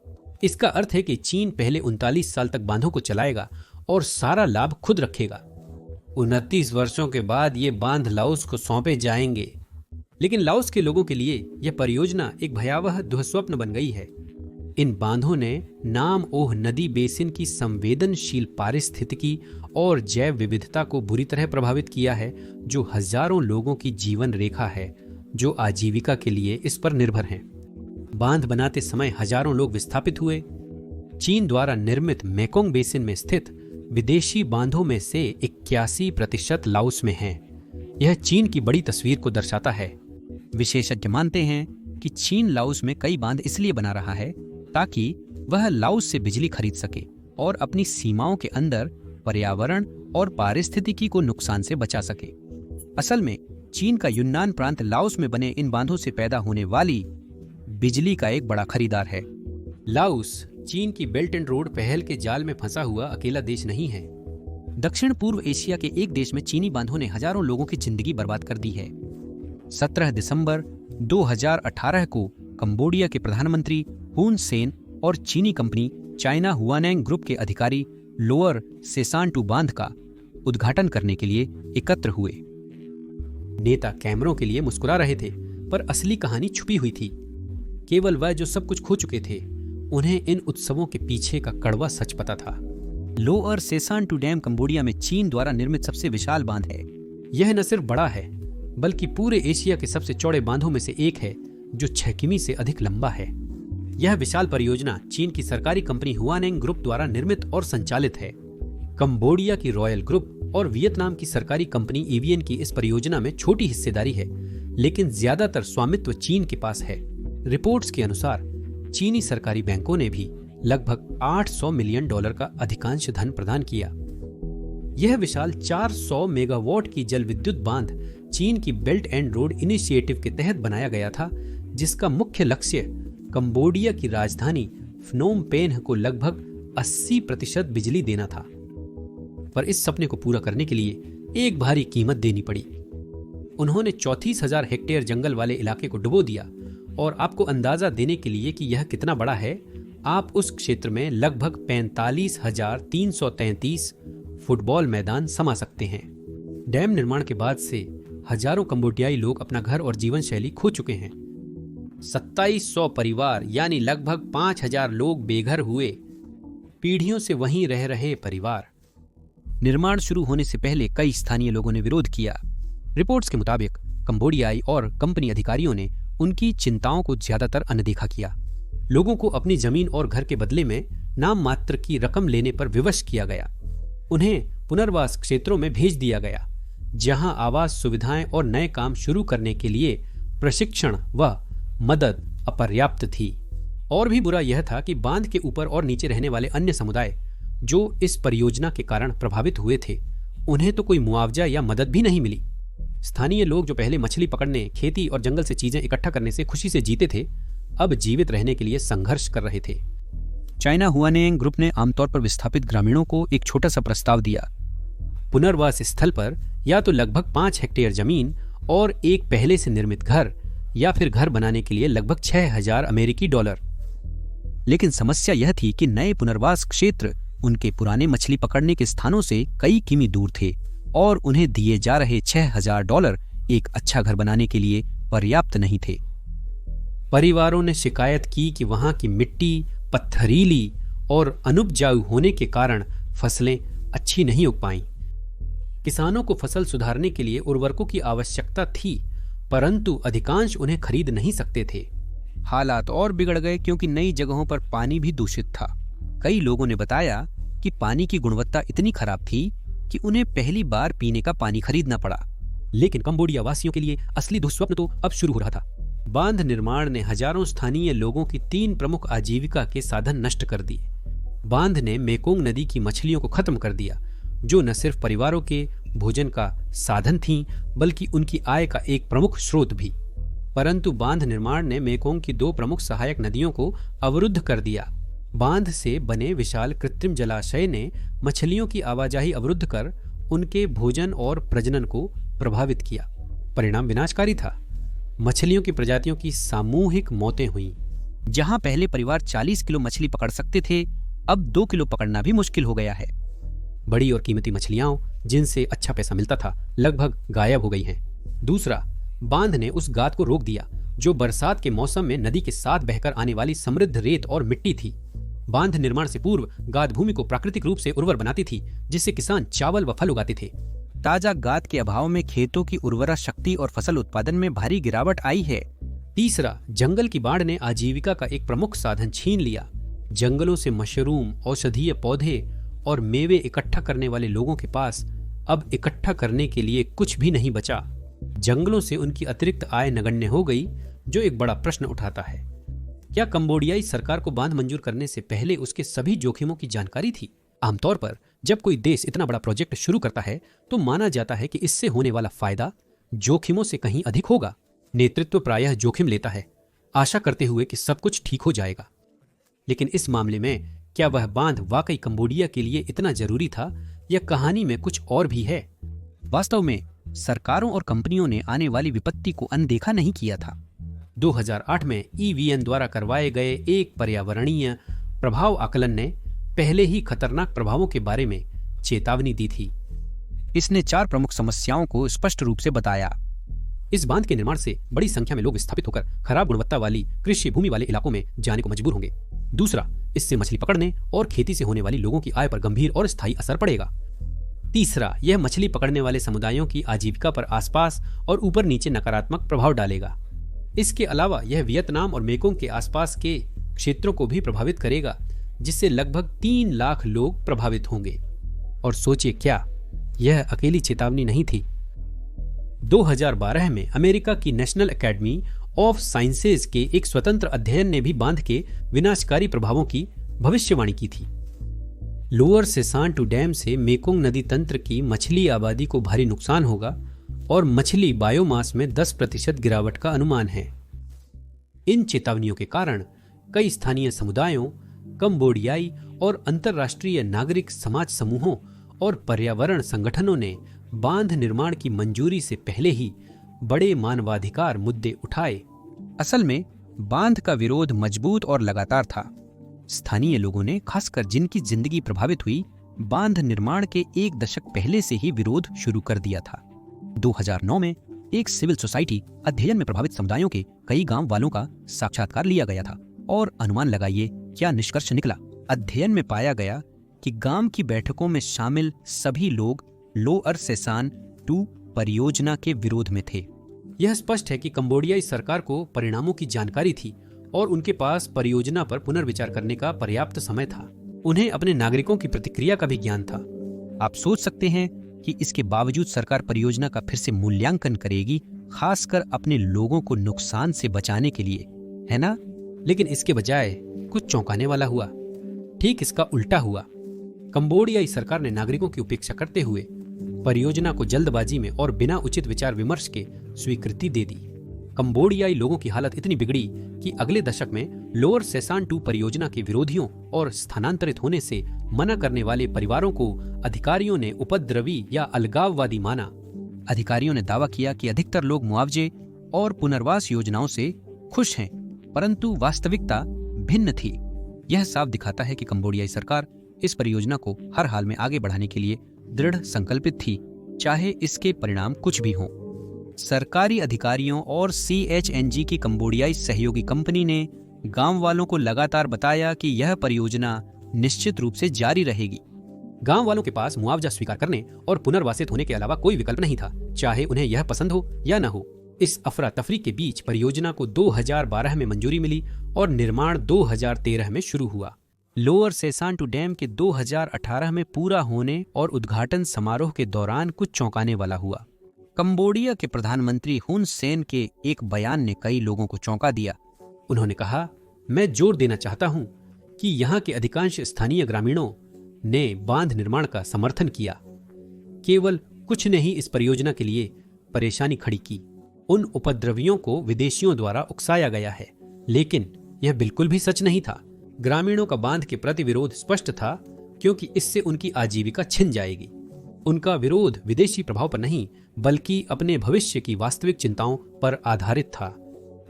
इसका अर्थ है कि चीन पहले 39 साल तक बांधों को चलाएगा और सारा लाभ खुद रखेगा। 29 वर्षों के बाद ये बांध लाओस को सौंपे जाएंगे। लेकिन लाओस के लोगों के लिए यह परियोजना एक भयावह दुःस्वप्न बन गई है। इन बांधों ने नाम ओह नदी बेसिन की संवेदनशील पारिस्थितिकी और जैव विविधता को बुरी तरह प्रभावित किया है, जो हजारों लोगों की जीवन रेखा है जो आजीविका के लिए इस पर निर्भर हैं। बांध बनाते समय हजारों लोग विस्थापित हुए। चीन द्वारा निर्मित मेकोंग बेसिन में स्थित विदेशी बांधों में से 81% लाओस में हैं। यह चीन की बड़ी तस्वीर को दर्शाता है। विशेषज्ञ मानते हैं कि चीन लाओस में कई बांध इसलिए बना रहा है ताकि वह लाओस से बिजली खरीद सके और अपनी सीमाओं के अंदर पर्यावरण और पारिस्थितिकी को नुकसान से बचा सके। असल में चीन का युन्नान प्रांत लाओस में बने इन बांधों से पैदा होने वाली बिजली का एक बड़ा खरीदार है। लाओस चीन की बेल्ट एंड रोड पहल के जाल में फंसा हुआ अकेला देश नहीं है। दक्षिण पूर्व एशिया के एक देश में चीनी बांधों ने हजारों लोगों की जिंदगी बर्बाद कर दी है। 17 दिसंबर 2018 को कंबोडिया के प्रधानमंत्री हुन सेन और चीनी कंपनी चाइना हुआनैंग ग्रुप के अधिकारी लोअर सेसांटू बांध का उद्घाटन करने के लिए एकत्र हुए। नेता कैमरों के लिए मुस्कुरा रहे थे, पर असली कहानी छुपी हुई थी। केवल वह जो सब कुछ खो चुके थे, उन्हें इन उत्सवों के पीछे का कड़वा सच पता था। लोअर सेसांटू डैम कंबोडिया में चीन द्वारा निर्मित सबसे विशाल बांध है। यह न सिर्फ बड़ा है, बल्कि पूरे एशिया के सबसे चौड़े बांधों में से एक है, जो 6 किमी से अधिक लंबा है। यह विशाल परियोजना चीन की सरकारी कंपनी हुआनैंग ग्रुप द्वारा निर्मित और संचालित है। कंबोडिया की रॉयल ग्रुप और वियतनाम की सरकारी कंपनी एवीएन की इस परियोजना में छोटी हिस्सेदारी है, लेकिन ज्यादातर स्वामित्व चीन के पास है। रिपोर्ट्स के अनुसार चीनी सरकारी बैंकों ने भी लगभग $800 मिलियन का अधिकांश धन प्रदान किया। यह विशाल 400 मेगावाट की जल विद्युत बांध चीन की बेल्ट एंड रोड इनिशिएटिव के तहत बनाया गया था, जिसका मुख्य लक्ष्य कंबोडिया की राजधानी फ्नोम पेन्ह को लगभग 80% बिजली देना था। पर इस सपने को पूरा करने के लिए एक भारी कीमत देनी पड़ी। उन्होंने 34,000 हेक्टेयर जंगल वाले इलाके को डुबो दिया, और आपको अंदाजा देने के लिए कि यह कितना बड़ा है, आप उस क्षेत्र में लगभग 45,333 फुटबॉल मैदान समा सकते हैं। डैम निर्माण के बाद से हजारों कंबोडियाई लोग अपना घर और जीवन शैली खो चुके हैं। 2700 परिवार यानी लगभग 5,000 लोग बेघर हुए। पीढ़ियों से वहीं रह रहे परिवार। निर्माण शुरू होने से पहले कई स्थानीय लोगों ने विरोध किया। रिपोर्ट्स के मुताबिक कंबोडियाई और कंपनी अधिकारियों ने उनकी चिंताओं को ज्यादातर अनदेखा किया। लोगों को अपनी जमीन और घर के बदले में नाम मात्र की रकम लेने पर विवश किया गया। उन्हें पुनर्वास क्षेत्रों में भेज दिया गया, जहां आवास सुविधाएं और नए काम शुरू करने के लिए प्रशिक्षण व मदद अपर्याप्त थी। और भी बुरा यह था कि बांध के ऊपर और नीचे रहने वाले अन्य समुदाय जो इस परियोजना के कारण प्रभावित हुए थे, उन्हें तो कोई मुआवजा या मदद भी नहीं मिली। स्थानीय लोग जो पहले मछली पकड़ने, खेती और जंगल से चीजें इकट्ठा करने से खुशी से जीते थे, अब जीवित रहने के लिए संघर्ष कर रहे थे। चाइना हुआनैंग ग्रुप ने आमतौर पर विस्थापित ग्रामीणों को एक छोटा सा प्रस्ताव दिया। पुनर्वास स्थल पर या तो लगभग 5 हेक्टेयर जमीन और एक पहले से निर्मित घर, या फिर घर बनाने के लिए लगभग $6,000। लेकिन समस्या यह थी कि नए पुनर्वास क्षेत्र उनके पुराने मछली पकड़ने के स्थानों से कई किमी दूर थे, और उन्हें दिए जा रहे $6,000 एक अच्छा घर बनाने के लिए पर्याप्त नहीं थे। परिवारों ने शिकायत की कि वहां की मिट्टी पत्थरीली और अनुपजाऊ होने के कारण फसलें अच्छी नहीं उग पाईं। किसानों को फसल सुधारने के लिए उर्वरकों की आवश्यकता थी, परंतु अधिकांश उन्हें खरीद नहीं सकते थे। हालात और बिगड़ गए क्योंकि नई जगहों पर पानी भी दूषित था। कई लोगों ने बताया कि पानी की गुणवत्ता इतनी खराब थी कि उन्हें पहली बार पीने का पानी खरीदना पड़ा। लेकिन कंबोडिया वासियों के लिए असली दुस्वप्न तो अब शुरू हो रहा था। बांध निर्माण ने हजारों स्थानीय लोगों की 3 प्रमुख आजीविका के साधन नष्ट कर दिए। बांध ने मेकोंग नदी की मछलियों को खत्म कर दिया, जो न सिर्फ परिवारों के भोजन का साधन थीं, बल्कि उनकी आय का एक प्रमुख स्रोत भी। परंतु बांध निर्माण ने मेकोंग की 2 प्रमुख सहायक नदियों को अवरुद्ध कर दिया। बांध से बने विशाल कृत्रिम जलाशय ने मछलियों की आवाजाही अवरुद्ध कर उनके भोजन और प्रजनन को प्रभावित किया। परिणाम विनाशकारी था। मछलियों की प्रजातियों की सामूहिक मौतें हुईं। जहां पहले परिवार 40 किलो मछली पकड़ सकते थे, अब 2 किलो पकड़ना भी मुश्किल हो गया है। बड़ी और कीमती मछलियां जिनसे अच्छा पैसा मिलता था, लगभग गायब हो गई हैं। दूसरा, बांध ने उस गाद को रोक दिया जो बरसात के मौसम में नदी के साथ बहकर आने वाली समृद्ध रेत और मिट्टी थी। बांध निर्माण से पूर्व गाद भूमि को प्राकृतिक रूप से उर्वर बनाती थी, जिससे किसान चावल व फल उगाते थे। ताजा गाद के अभाव में खेतों की उर्वरा शक्ति और फसल उत्पादन में भारी गिरावट आई है। तीसरा, जंगल की बाढ़ ने आजीविका का एक प्रमुख साधन छीन लिया। जंगलों से मशरूम, औषधीय पौधे और मेवे इकट्ठा करने वाले लोगों के पास अब इकट्ठा करने के लिए कुछ भी नहीं बचा। जंगलों से उनकी अतिरिक्त आय नगण्य हो गई, जो एक बड़ा प्रश्न उठाता है, क्या कंबोडियाई सरकार को बांध मंजूर करने से पहले उसके सभी जोखिमों की जानकारी थी? आमतौर पर जब कोई देश इतना बड़ा प्रोजेक्ट शुरू करता है तो माना जाता है कि इससे होने वाला फायदा जोखिमों से कहीं अधिक होगा। नेतृत्व प्रायः जोखिम लेता है, आशा करते हुए कि सब कुछ ठीक हो जाएगा। लेकिन इस मामले में क्या वह बांध वाकई कंबोडिया के लिए इतना जरूरी था, या कहानी में कुछ और भी है? वास्तव में सरकारों और कंपनियों ने आने वाली विपत्ति को अनदेखा नहीं किया था। 2008 में EVN द्वारा करवाए गए एक पर्यावरणीय प्रभाव आकलन ने पहले ही खतरनाक प्रभावों के बारे में चेतावनी दी थी। इसने 4 प्रमुख समस्याओं को स्पष्ट रूप से बताया। इस बांध के निर्माण से बड़ी संख्या में लोग विस्थापित होकर खराब गुणवत्ता वाली कृषि भूमि वाले इलाकों में जाने को मजबूर होंगे। दूसरा, इससे मछली पकड़ने और खेती से होने वाली लोगों की आय पर गंभीर और स्थायी असर पड़ेगा। तीसरा, यह मछली पकड़ने वाले समुदायों की आजीविका पर आसपास और ऊपर नीचे नकारात्मक प्रभाव डालेगा। इसके अलावा यह वियतनाम और मेकोंग के आसपास के क्षेत्रों को भी प्रभावित करेगा, जिससे लगभग 3 लाख लोग प्रभावित होंगे। और सोचिए, क्या यह अकेली चेतावनी नहीं थी? 2012 में अमेरिका की नेशनल एकेडमी ऑफ साइंसेज के एक स्वतंत्र अध्ययन ने भी बांध के विनाशकारी प्रभावों की भविष्यवाणी की थी। लोअर सेसान-2 डैम से मेकोंग नदी तंत्र की मछली आबादी को भारी नुकसान होगा और मछली बायोमास में 10% गिरावट का अनुमान है। इन चेतावनियों के कारण कई स्थानीय समुदायों, कंबोडियाई और अंतर्राष्ट्रीय नागरिक समाज समूहों और पर्यावरण संगठनों ने बांध निर्माण की मंजूरी से पहले ही बड़े मानवाधिकार मुद्दे उठाए। असल में बांध का विरोध मजबूत और लगातार था। स्थानीय लोगों ने, खासकर जिनकी जिंदगी प्रभावित हुई, बांध निर्माण के 1 दशक पहले से ही विरोध शुरू कर दिया था। 2009 में एक सिविल सोसाइटी अध्ययन में प्रभावित समुदायों के कई गांव वालों का साक्षात्कार लिया गया था और अनुमान लगाइए क्या निष्कर्ष निकला। अध्ययन में पाया गया कि गांव की बैठकों में शामिल सभी लोग लोअर सेसान-2 परियोजना के विरोध में थे। यह स्पष्ट है कि कंबोडियाई सरकार को परिणामों की जानकारी थी और उनके पास परियोजना पर पुनर्विचार करने का पर्याप्त समय था। उन्हें अपने नागरिकों की प्रतिक्रिया का भी ज्ञान था। आप सोच सकते हैं कि इसके बावजूद सरकार परियोजना का फिर से मूल्यांकन करेगी, खासकर अपने लोगों को नुकसान से बचाने के लिए, है ना? लेकिन इसके बजाय कुछ चौंकाने वाला हुआ। ठीक इसका उल्टा हुआ। कंबोडियाई सरकार ने नागरिकों की उपेक्षा करते हुए परियोजना को जल्दबाजी में और बिना उचित विचार विमर्श के स्वीकृति दे दी। कंबोडियाई लोगों की हालत इतनी बिगड़ी कि अगले दशक में लोअर सेसान-2 परियोजना के विरोधियों और स्थानांतरित होने से मना करने वाले परिवारों को अधिकारियों ने उपद्रवी या अलगाववादी माना। अधिकारियों ने दावा किया कि अधिकतर लोग मुआवजे और पुनर्वास योजनाओं से खुश हैं, परंतु वास्तविकता भिन्न थी। यह साफ दिखाता है कि कंबोडियाई सरकार इस परियोजना को हर हाल में आगे बढ़ाने के लिए दृढ़ संकल्पित थी, चाहे इसके परिणाम कुछ भी हों। सरकारी अधिकारियों और CHNG की कंबोडियाई सहयोगी कंपनी ने गांव वालों को लगातार बताया कि यह परियोजना निश्चित रूप से जारी रहेगी। गांव वालों के पास मुआवजा स्वीकार करने और पुनर्वासित होने के अलावा कोई विकल्प नहीं था, चाहे उन्हें यह पसंद हो या न हो। इस अफरा तफरी के बीच परियोजना को 2012 में मंजूरी मिली और निर्माण 2013 में शुरू हुआ। लोअर सेसांटू डैम के 2018 में पूरा होने और उद्घाटन समारोह के दौरान कुछ चौंकाने वाला हुआ। कंबोडिया के प्रधानमंत्री हुन सेन के एक बयान ने कई लोगों को चौंका दिया। उन्होंने कहा, मैं जोर देना चाहता हूं कि यहाँ के अधिकांश स्थानीय ग्रामीणों ने बांध निर्माण का समर्थन किया। केवल कुछ ने ही इस परियोजना के लिए परेशानी खड़ी की। उन उपद्रवियों को विदेशियों द्वारा उकसाया गया है, लेकिन यह बिल्कुल भी सच नहीं था। ग्रामीणों का बांध के प्रति विरोध स्पष्ट था, क्योंकि इससे उनकी आजीविका छिन जाएगी। उनका विरोध विदेशी प्रभाव पर नहीं, बल्कि अपने भविष्य की वास्तविक चिंताओं पर आधारित था।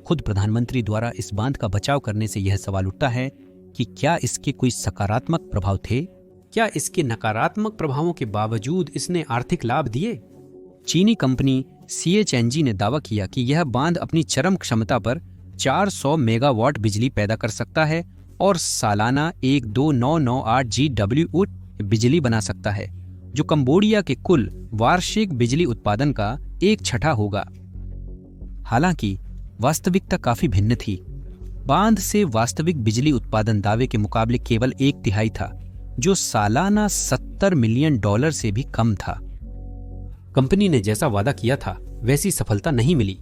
खुद प्रधानमंत्री द्वारा इस बांध का बचाव करने से यह सवाल उठता है कि क्या इसके कोई सकारात्मक प्रभाव थे? क्या इसके नकारात्मक प्रभावों के बावजूद इसने आर्थिक लाभ दिए? चीनी कंपनी CHNG ने दावा किया कि यह बांध अपनी चरम क्षमता पर 400 मेगावाट बिजली पैदा कर सकता है और सालाना 12998 GWH बिजली बना सकता है, जो कंबोडिया के कुल वार्षिक बिजली उत्पादन का 1/6 होगा। हालांकि वास्तविकता काफी भिन्न थी। बांध से वास्तविक बिजली उत्पादन दावे के मुकाबले केवल 1/3 था, जो सालाना $70 मिलियन से भी कम था। कंपनी ने जैसा वादा किया था वैसी सफलता नहीं मिली।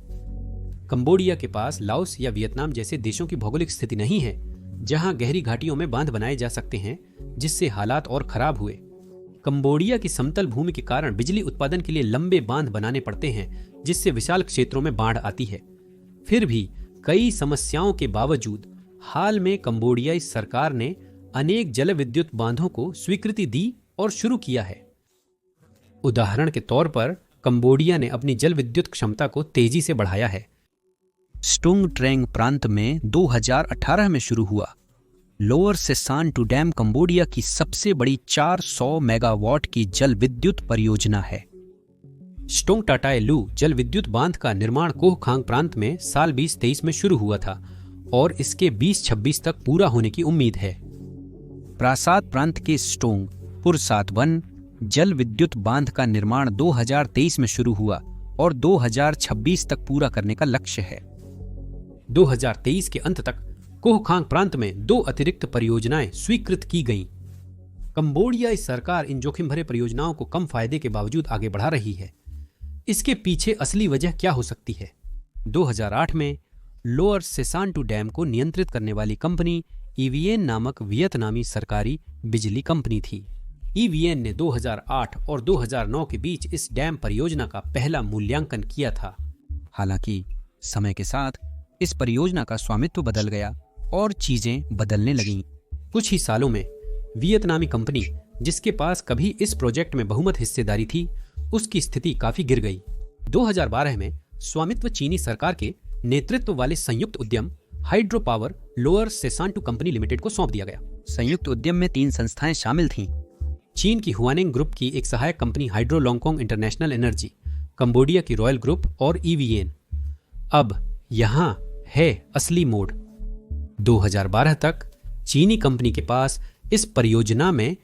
कंबोडिया के पास लाओस या वियतनाम जैसे देशों की भौगोलिक स्थिति नहीं है, जहां गहरी घाटियों में बांध बनाए जा सकते हैं, जिससे हालात और खराब हुए। कंबोडिया की समतल भूमि के कारण बिजली उत्पादन के लिए लंबे बांध बनाने पड़ते हैं, जिससे विशाल क्षेत्रों में बाढ़ आती है। फिर भी कई समस्याओं के बावजूद हाल में कंबोडियाई सरकार ने अनेक जल विद्युत बांधों को स्वीकृति दी और शुरू किया है। उदाहरण के तौर पर कंबोडिया ने अपनी जल विद्युत क्षमता को तेजी से बढ़ाया है। स्टुंग ट्रेंग प्रांत में 2018 में शुरू हुआ लोअर सेसांटू डैम कंबोडिया की सबसे बड़ी 400 मेगावाट की जल विद्युत परियोजना है। स्टोंग टाटाए लू जल विद्युत बांध का निर्माण कोहखांग प्रांत में साल 2023 में शुरू हुआ था और इसके 2026 तक पूरा होने की उम्मीद है। प्रासाद प्रांत के स्टोंग पुरसातवन जल विद्युत बांध का निर्माण 2023 में शुरू हुआ और 2026 तक पूरा करने का लक्ष्य है। 2023 के अंत तक कोहखांग प्रांत में 2 अतिरिक्त परियोजनाएं स्वीकृत की गईं। कंबोडियाई सरकार इन जोखिम भरे परियोजनाओं को कम फायदे के बावजूद आगे बढ़ा रही है। इसके पीछे असली वजह क्या हो सकती है? 2008 में लोअर सेसांटू डैम को नियंत्रित करने वाली कंपनी EVN नामक वियतनामी सरकारी बिजली कंपनी थी। EVN ने 2008 और 2009 के बीच इस डैम परियोजना का पहला मूल्यांकन किया था। हालांकि समय के साथ इस परियोजना का स्वामित्व बदल गया और चीजें बदलने लगीं। कुछ ही सालों में वियतनामी कंपनी, जिसके पास कभी इस प्रोजेक्ट में बहुमत हिस्सेदारी थी, उसकी स्थिति काफी गिर गई। 2012 में स्वामित्व चीनी सरकार के नेतृत्व वाले संयुक्त उद्यम हाइड्रो पावर लोअर सेसांटू कंपनी लिमिटेड को सौंप दिया गया। संयुक्त उद्यम में 3 संस्थाएं शामिल थीं। चीन की हुआनिंग ग्रुप की एक सहायक कंपनी हाइड्रो लॉन्गकोंग इंटरनेशनल एनर्जी, कंबोडिया की रॉयल ग्रुप और EVN। अब यहां है असली मोड़। 2012 तक चीनी कंपनी के पास इस परियोजना में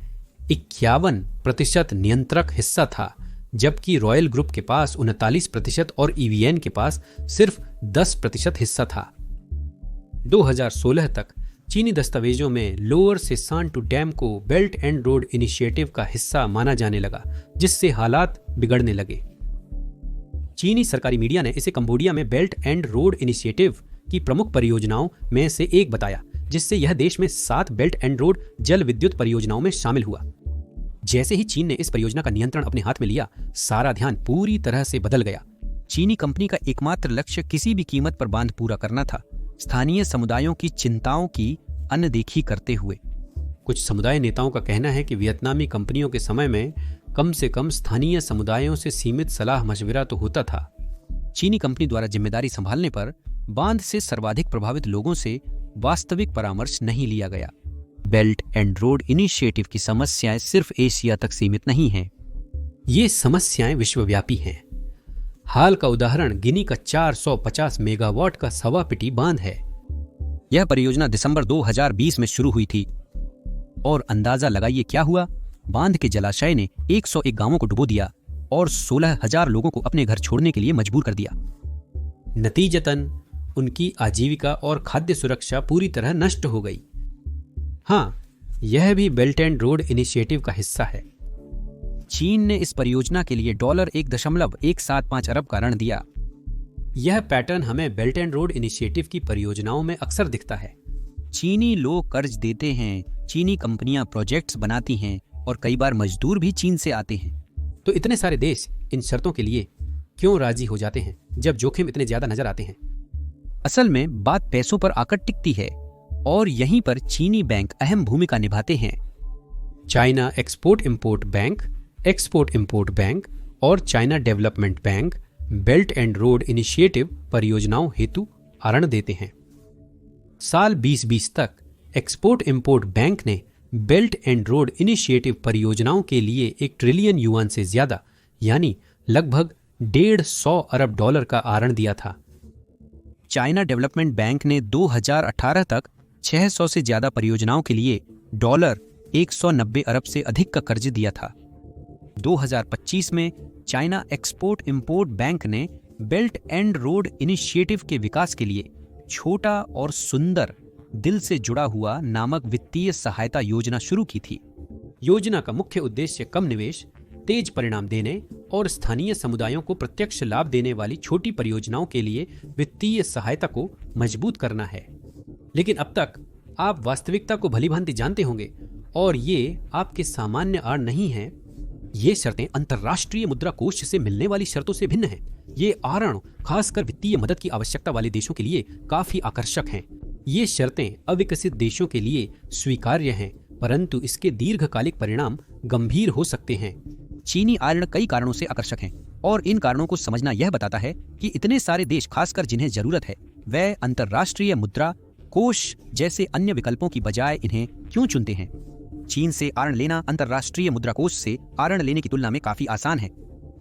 51% नियंत्रक हिस्सा था, जबकि रॉयल ग्रुप के पास 39% और EVN के पास सिर्फ 10% हिस्सा था। 2016 तक चीनी दस्तावेजों में लोअर सेसांटू डैम को बेल्ट एंड रोड इनिशिएटिव का हिस्सा माना जाने लगा, जिससे हालात बिगड़ने लगे। चीनी सरकारी मीडिया ने इसे कंबोडिया में बेल्ट एंड रोड इनिशिएटिव की प्रमुख परियोजनाओं में से एक बताया, जिससे यह देश में 7 बेल्ट एंड रोड जल विद्युत परियोजनाओं में शामिल हुआ। जैसे ही चीन ने इस परियोजना का नियंत्रण अपने हाथ में लिया, सारा ध्यान पूरी तरह से बदल गया। चीनी कंपनी का एकमात्र लक्ष्य किसी भी कीमत पर बांध पूरा करना था, स्थानीय समुदायों की चिंताओं की अनदेखी करते हुए। कुछ समुदाय नेताओं का कहना है कि वियतनामी कंपनियों के समय में कम से कम स्थानीय समुदायों से सीमित सलाह मशविरा तो होता था। चीनी कंपनी द्वारा जिम्मेदारी संभालने पर बांध से सर्वाधिक प्रभावित लोगों से वास्तविक परामर्श नहीं लिया गया। बेल्ट एंड रोड इनिशिएटिव की समस्याएं सिर्फ एशिया तक सीमित नहीं हैं। ये समस्याएं विश्वव्यापी हैं। हाल का उदाहरण गिनी का 450 मेगावाट का सवापिटी बांध है। यह परियोजना दिसंबर 2020 में शुरू हुई थी और अंदाजा लगाइए क्या हुआ। बांध के जलाशय ने 101 गांवों को डुबो दिया और 16,000 लोगों को अपने घर छोड़ने के लिए मजबूर कर दिया। नतीजतन उनकी आजीविका और खाद्य सुरक्षा पूरी तरह नष्ट हो गई। हाँ, यह भी बेल्ट एंड रोड इनिशिएटिव का हिस्सा है। चीन ने इस परियोजना के लिए $1.175 अरब का ऋण दिया। यह पैटर्न हमें बेल्ट एंड रोड इनिशिएटिव की परियोजनाओं में अक्सर दिखता है। चीनी लोग कर्ज देते हैं, चीनी कंपनियां प्रोजेक्ट्स बनाती हैं और कई बार मजदूर भी चीन से आते हैं। तो इतने सारे देश इन शर्तों के लिए क्यों राजी हो जाते हैं जब जोखिम इतने ज्यादा नजर आते हैं? असल में बात पैसों पर आकर टिकती है और यहीं पर चीनी बैंक अहम भूमिका निभाते हैं। चाइना एक्सपोर्ट इंपोर्ट बैंक और China development bank belt and road initiative परियोजनाओं हेतु ऋण देते हैं। साल 2020 तक एक्सपोर्ट इंपोर्ट बैंक ने बेल्ट एंड रोड इनिशिएटिव परियोजनाओं के लिए $1 ट्रिलियन से ज्यादा यानी लगभग $150 अरब का ऋण दिया था। चाइना डेवलपमेंट बैंक ने 2018 तक 600 से ज्यादा परियोजनाओं के लिए $190 अरब से अधिक का कर्ज दिया था। 2025 में चाइना एक्सपोर्ट इंपोर्ट बैंक ने बेल्ट एंड रोड इनिशिएटिव के विकास के लिए छोटा और सुंदर दिल से जुड़ा हुआ नामक वित्तीय सहायता योजना शुरू की थी। योजना का मुख्य उद्देश्य कम निवेश, तेज परिणाम देने और स्थानीय समुदायों को प्रत्यक्ष लाभ देने वाली छोटी परियोजनाओं के लिए वित्तीय सहायता को मजबूत करना है। लेकिन अब तक आप वास्तविकता को भलीभांति जानते होंगे और ये आपके सामान्य ऋण नहीं है। ये शर्तें अंतर्राष्ट्रीय मुद्रा कोष से मिलने वाली शर्तों से भिन्न हैं। ये ऋण खासकर वित्तीय मदद की आवश्यकता वाले देशों के लिए काफी आकर्षक हैं। ये शर्तें अविकसित देशों के लिए स्वीकार्य हैं, परंतु इसके दीर्घकालिक परिणाम गंभीर हो सकते हैं। चीनी ऋण कई कारणों से आकर्षक हैं और इन कारणों को समझना यह बताता है कि इतने सारे देश, खासकर जिन्हें जरूरत है, वे अंतर्राष्ट्रीय मुद्रा कोष जैसे अन्य विकल्पों की बजाय इन्हें क्यों चुनते हैं। चीन से ऋण लेना अंतर्राष्ट्रीय मुद्रा कोष से ऋण लेने की तुलना में काफी आसान है।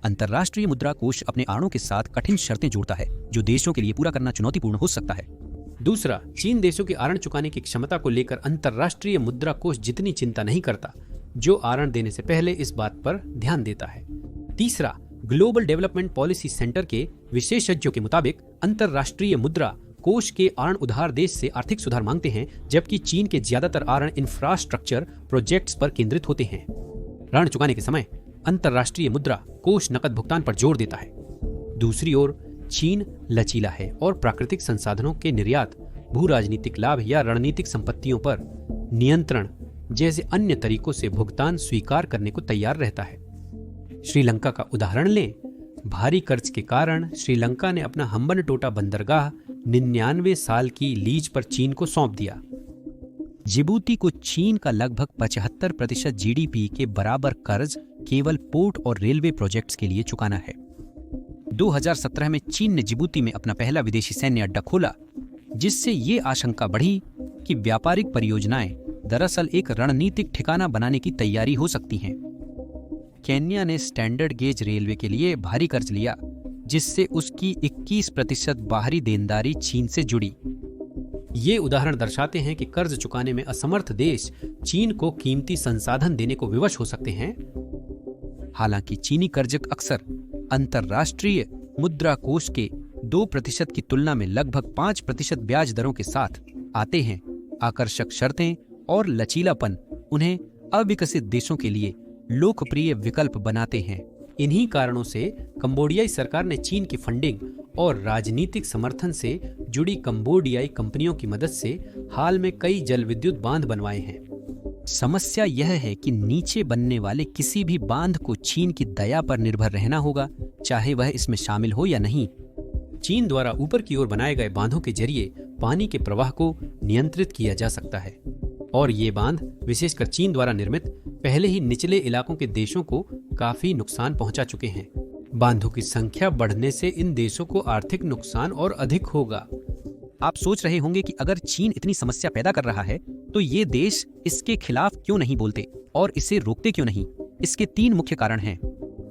अंतर्राष्ट्रीय मुद्रा कोष अपने ऋणों के साथ कठिन शर्तें जोड़ता है जो देशों के लिए पूरा करना चुनौतीपूर्ण हो सकता है। दूसरा, चीन देशों के ऋण चुकाने की क्षमता को लेकर अंतर्राष्ट्रीय मुद्रा कोष जितनी चिंता नहीं करता जो ऋण देने से पहले इस बात पर ध्यान देता है। तीसरा, ग्लोबल डेवलपमेंट पॉलिसी सेंटर के विशेषज्ञों के मुताबिक अंतर्राष्ट्रीय मुद्रा कोष के ऋण उधार देश से आर्थिक सुधार मांगते हैं, जबकि चीन के ज्यादातर ऋण इंफ्रास्ट्रक्चर प्रोजेक्ट्स पर केंद्रित होते हैं। ऋण चुकाने के समय अंतर्राष्ट्रीय मुद्रा कोष नकद भुगतान पर जोर देता है। दूसरी ओर चीन लचीला है और प्राकृतिक संसाधनों के निर्यात, भू राजनीतिक लाभ या रणनीतिक संपत्तियों पर नियंत्रण जैसे अन्य तरीकों से भुगतान स्वीकार करने को तैयार रहता है। श्रीलंका का उदाहरण लें। भारी कर्ज के कारण श्रीलंका ने अपना हम्बनटोटा बंदरगाह 99 साल की लीज पर चीन को सौंप दिया। जिबूती को चीन का लगभग 75% जीडीपी के बराबर कर्ज केवल पोर्ट और रेलवे प्रोजेक्ट्स के लिए चुकाना है। 2017 में चीन ने जिबूती में अपना पहला विदेशी सैन्य अड्डा खोला, जिससे ये आशंका बढ़ी कि व्यापारिक परियोजनाएं दरअसल एक रणनीतिक ठिकाना बनाने की तैयारी हो सकती हैं। केन्या ने स्टैंडर्ड गेज रेलवे के लिए भारी कर्ज लिया, जिससे उसकी 21% बाहरी देनदारी चीन से जुड़ी। ये उदाहरण दर्शाते हैं कि कर्ज चुकाने में असमर्थ देश चीन को कीमती संसाधन देने को विवश हो सकते हैं। हालांकि चीनी कर्ज अक्सर अंतर्राष्ट्रीय मुद्रा कोष के 2% की तुलना में लगभग 5% ब्याज दरों के साथ आते हैं। आकर्षक शर्तें और लचीलापन उन्हें अविकसित देशों के लिए लोकप्रिय विकल्प बनाते हैं। इन्हीं कारणों से कंबोडियाई सरकार ने चीन की फंडिंग और राजनीतिक समर्थन से जुड़ी कंबोडियाई कंपनियों की मदद से हाल में कई जल विद्युत बांध बनवाए हैं। समस्या यह है कि नीचे बनने वाले किसी भी बांध को चीन की दया पर निर्भर रहना होगा, चाहे वह इसमें शामिल हो या नहीं। चीन द्वारा ऊपर की ओर बनाए गए बांधों के जरिए पानी के प्रवाह को नियंत्रित किया जा सकता है और ये बांध विशेषकर चीन द्वारा निर्मित पहले ही निचले इलाकों के देशों को काफी नुकसान पहुंचा चुके हैं। बांधों की संख्या बढ़ने से इन देशों को आर्थिक नुकसान और अधिक होगा। आप सोच रहे होंगे कि अगर चीन इतनी समस्या पैदा कर रहा है तो ये देश इसके खिलाफ क्यों नहीं बोलते और इसे रोकते क्यों नहीं। इसके 3 मुख्य कारण हैं।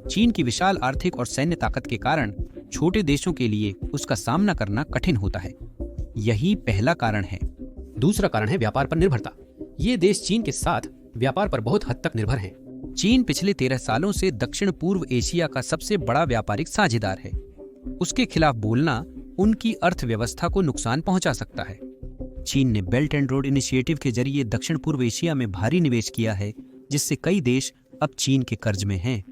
चीन की विशाल आर्थिक और सैन्य ताकत के कारण छोटे देशों के लिए उसका सामना करना कठिन होता है। यही पहला कारण है। दूसरा कारण है व्यापार पर निर्भरता। ये देश चीन के साथ व्यापार पर बहुत हद तक निर्भर हैं। चीन पिछले 13 सालों से दक्षिण पूर्व एशिया का सबसे बड़ा व्यापारिक साझेदार है। उसके खिलाफ बोलना उनकी अर्थव्यवस्था को नुकसान पहुंचा सकता है। चीन ने बेल्ट एंड रोड इनिशिएटिव के जरिए दक्षिण पूर्व एशिया में भारी निवेश किया है, जिससे कई देश अब चीन के कर्ज में हैं।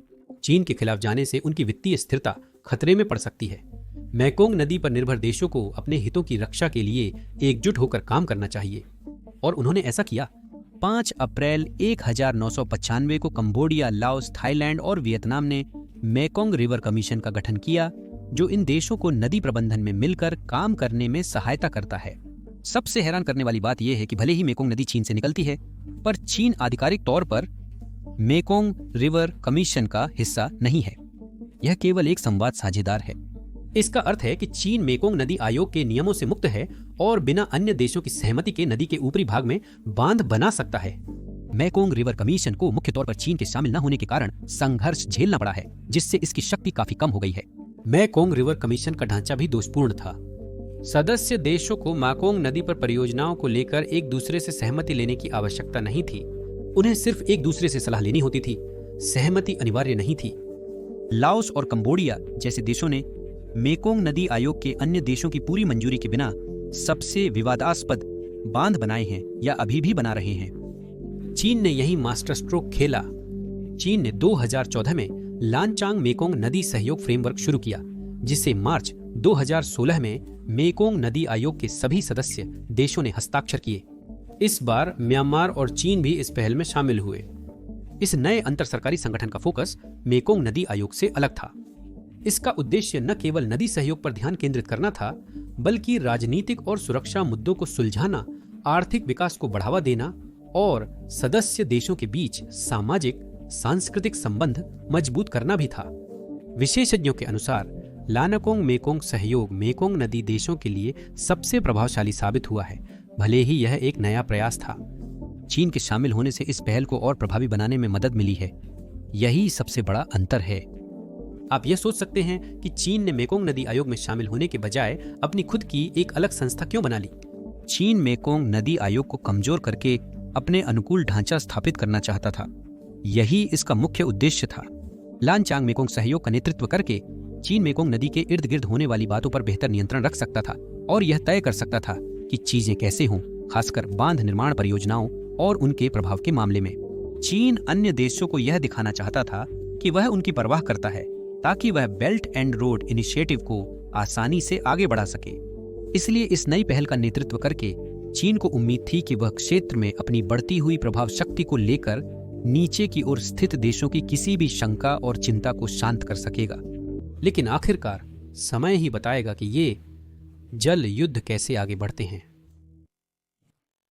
चीन के खिलाफ जाने से उनकी वित्तीय स्थिरता खतरे में पड़ सकती है। मेकोंग नदी पर निर्भर देशों को अपने हितों की रक्षा के लिए एकजुट होकर काम करना चाहिए, और उन्होंने ऐसा किया। 5 अप्रैल 1995 को कंबोडिया, लाओस, थाईलैंड और वियतनाम ने मेकोंग रिवर कमीशन का गठन किया, जो इन देशों को नदी प्रबंधन में मिलकर काम करने में सहायता करता है। सबसे हैरान करने वाली बात यह है कि भले ही मेकोंग नदी चीन से निकलती है, पर चीन आधिकारिक तौर पर मेकोंग रिवर कमीशन का हिस्सा नहीं है। यह केवल एक संवाद साझेदार है। इसका अर्थ है कि चीन मेकोंग नदी आयोग के नियमों से मुक्त है और बिना अन्य देशों की सहमति के नदी के ऊपरी भाग में बांध बना सकता है। मेकोंग रिवर कमीशन को मुख्य तौर पर चीन के शामिल न होने के कारण संघर्ष झेलना पड़ा है, जिससे इसकी शक्ति काफी कम हो गई है। मेकोंग रिवर कमीशन का ढांचा भी दोषपूर्ण था। सदस्य देशों को मेकोंग नदी पर परियोजनाओं को लेकर एक दूसरे से सहमति लेने की आवश्यकता नहीं थी। उन्हें सिर्फ एक दूसरे से सलाह लेनी होती थी, सहमति अनिवार्य नहीं थी। लाओस और कंबोडिया जैसे देशों ने मेकोंग नदी आयोग के अन्य देशों की पूरी मंजूरी के बिना सबसे विवादास्पद बांध बनाए हैं या अभी भी बना रहे हैं। चीन ने यही मास्टर स्ट्रोक खेला। चीन ने 2014 में लानचांग मेकोंग नदी सहयोग फ्रेमवर्क शुरू किया, जिसे मार्च 2016 में मेकोंग नदी आयोग के सभी सदस्य देशों ने हस्ताक्षर किए। इस बार म्यांमार और चीन भी इस पहल में शामिल हुए। इस नए अंतर सरकारी संगठन का फोकस मेकोंग नदी आयोग से अलग था। इसका उद्देश्य न केवल नदी सहयोग पर ध्यान केंद्रित करना था, बल्कि राजनीतिक और सुरक्षा मुद्दों को सुलझाना, आर्थिक विकास को बढ़ावा देना और सदस्य देशों के बीच सामाजिक सांस्कृतिक संबंध मजबूत करना भी था। विशेषज्ञों के अनुसार लानकोंग मेकोंग सहयोग मेकोंग नदी देशों के लिए सबसे प्रभावशाली साबित हुआ है, भले ही यह एक नया प्रयास था। चीन के शामिल होने से इस पहल को और प्रभावी बनाने में मदद मिली है। यही सबसे बड़ा अंतर है। आप यह सोच सकते हैं कि चीन ने मेकोंग नदी आयोग में शामिल होने के बजाय अपनी खुद की एक अलग संस्था क्यों बना ली? चीन मेकोंग नदी आयोग को कमजोर करके अपने अनुकूल ढांचा स्थापित करना चाहता था। यही इसका मुख्य उद्देश्य था। लानचांग मेकोंग सहयोग का नेतृत्व करके चीन मेकोंग नदी के इर्द गिर्द होने वाली बातों पर बेहतर नियंत्रण रख सकता था और यह तय कर सकता था कि चीजें कैसे हों, खासकर बांध निर्माण परियोजनाओं और उनके प्रभाव के मामले में। चीन अन्य देशों को यह दिखाना चाहता था कि वह उनकी परवाह करता है, ताकि वह बेल्ट एंड रोड इनिशिएटिव को आसानी से आगे बढ़ा सके। इसलिए इस नई पहल का नेतृत्व करके चीन को उम्मीद थी कि वह क्षेत्र में अपनी बढ़ती हुई प्रभाव शक्ति को लेकर नीचे की ओर स्थित देशों की किसी भी शंका और चिंता को शांत कर सकेगा। लेकिन आखिरकार समय ही बताएगा कि ये जल युद्ध कैसे आगे बढ़ते हैं।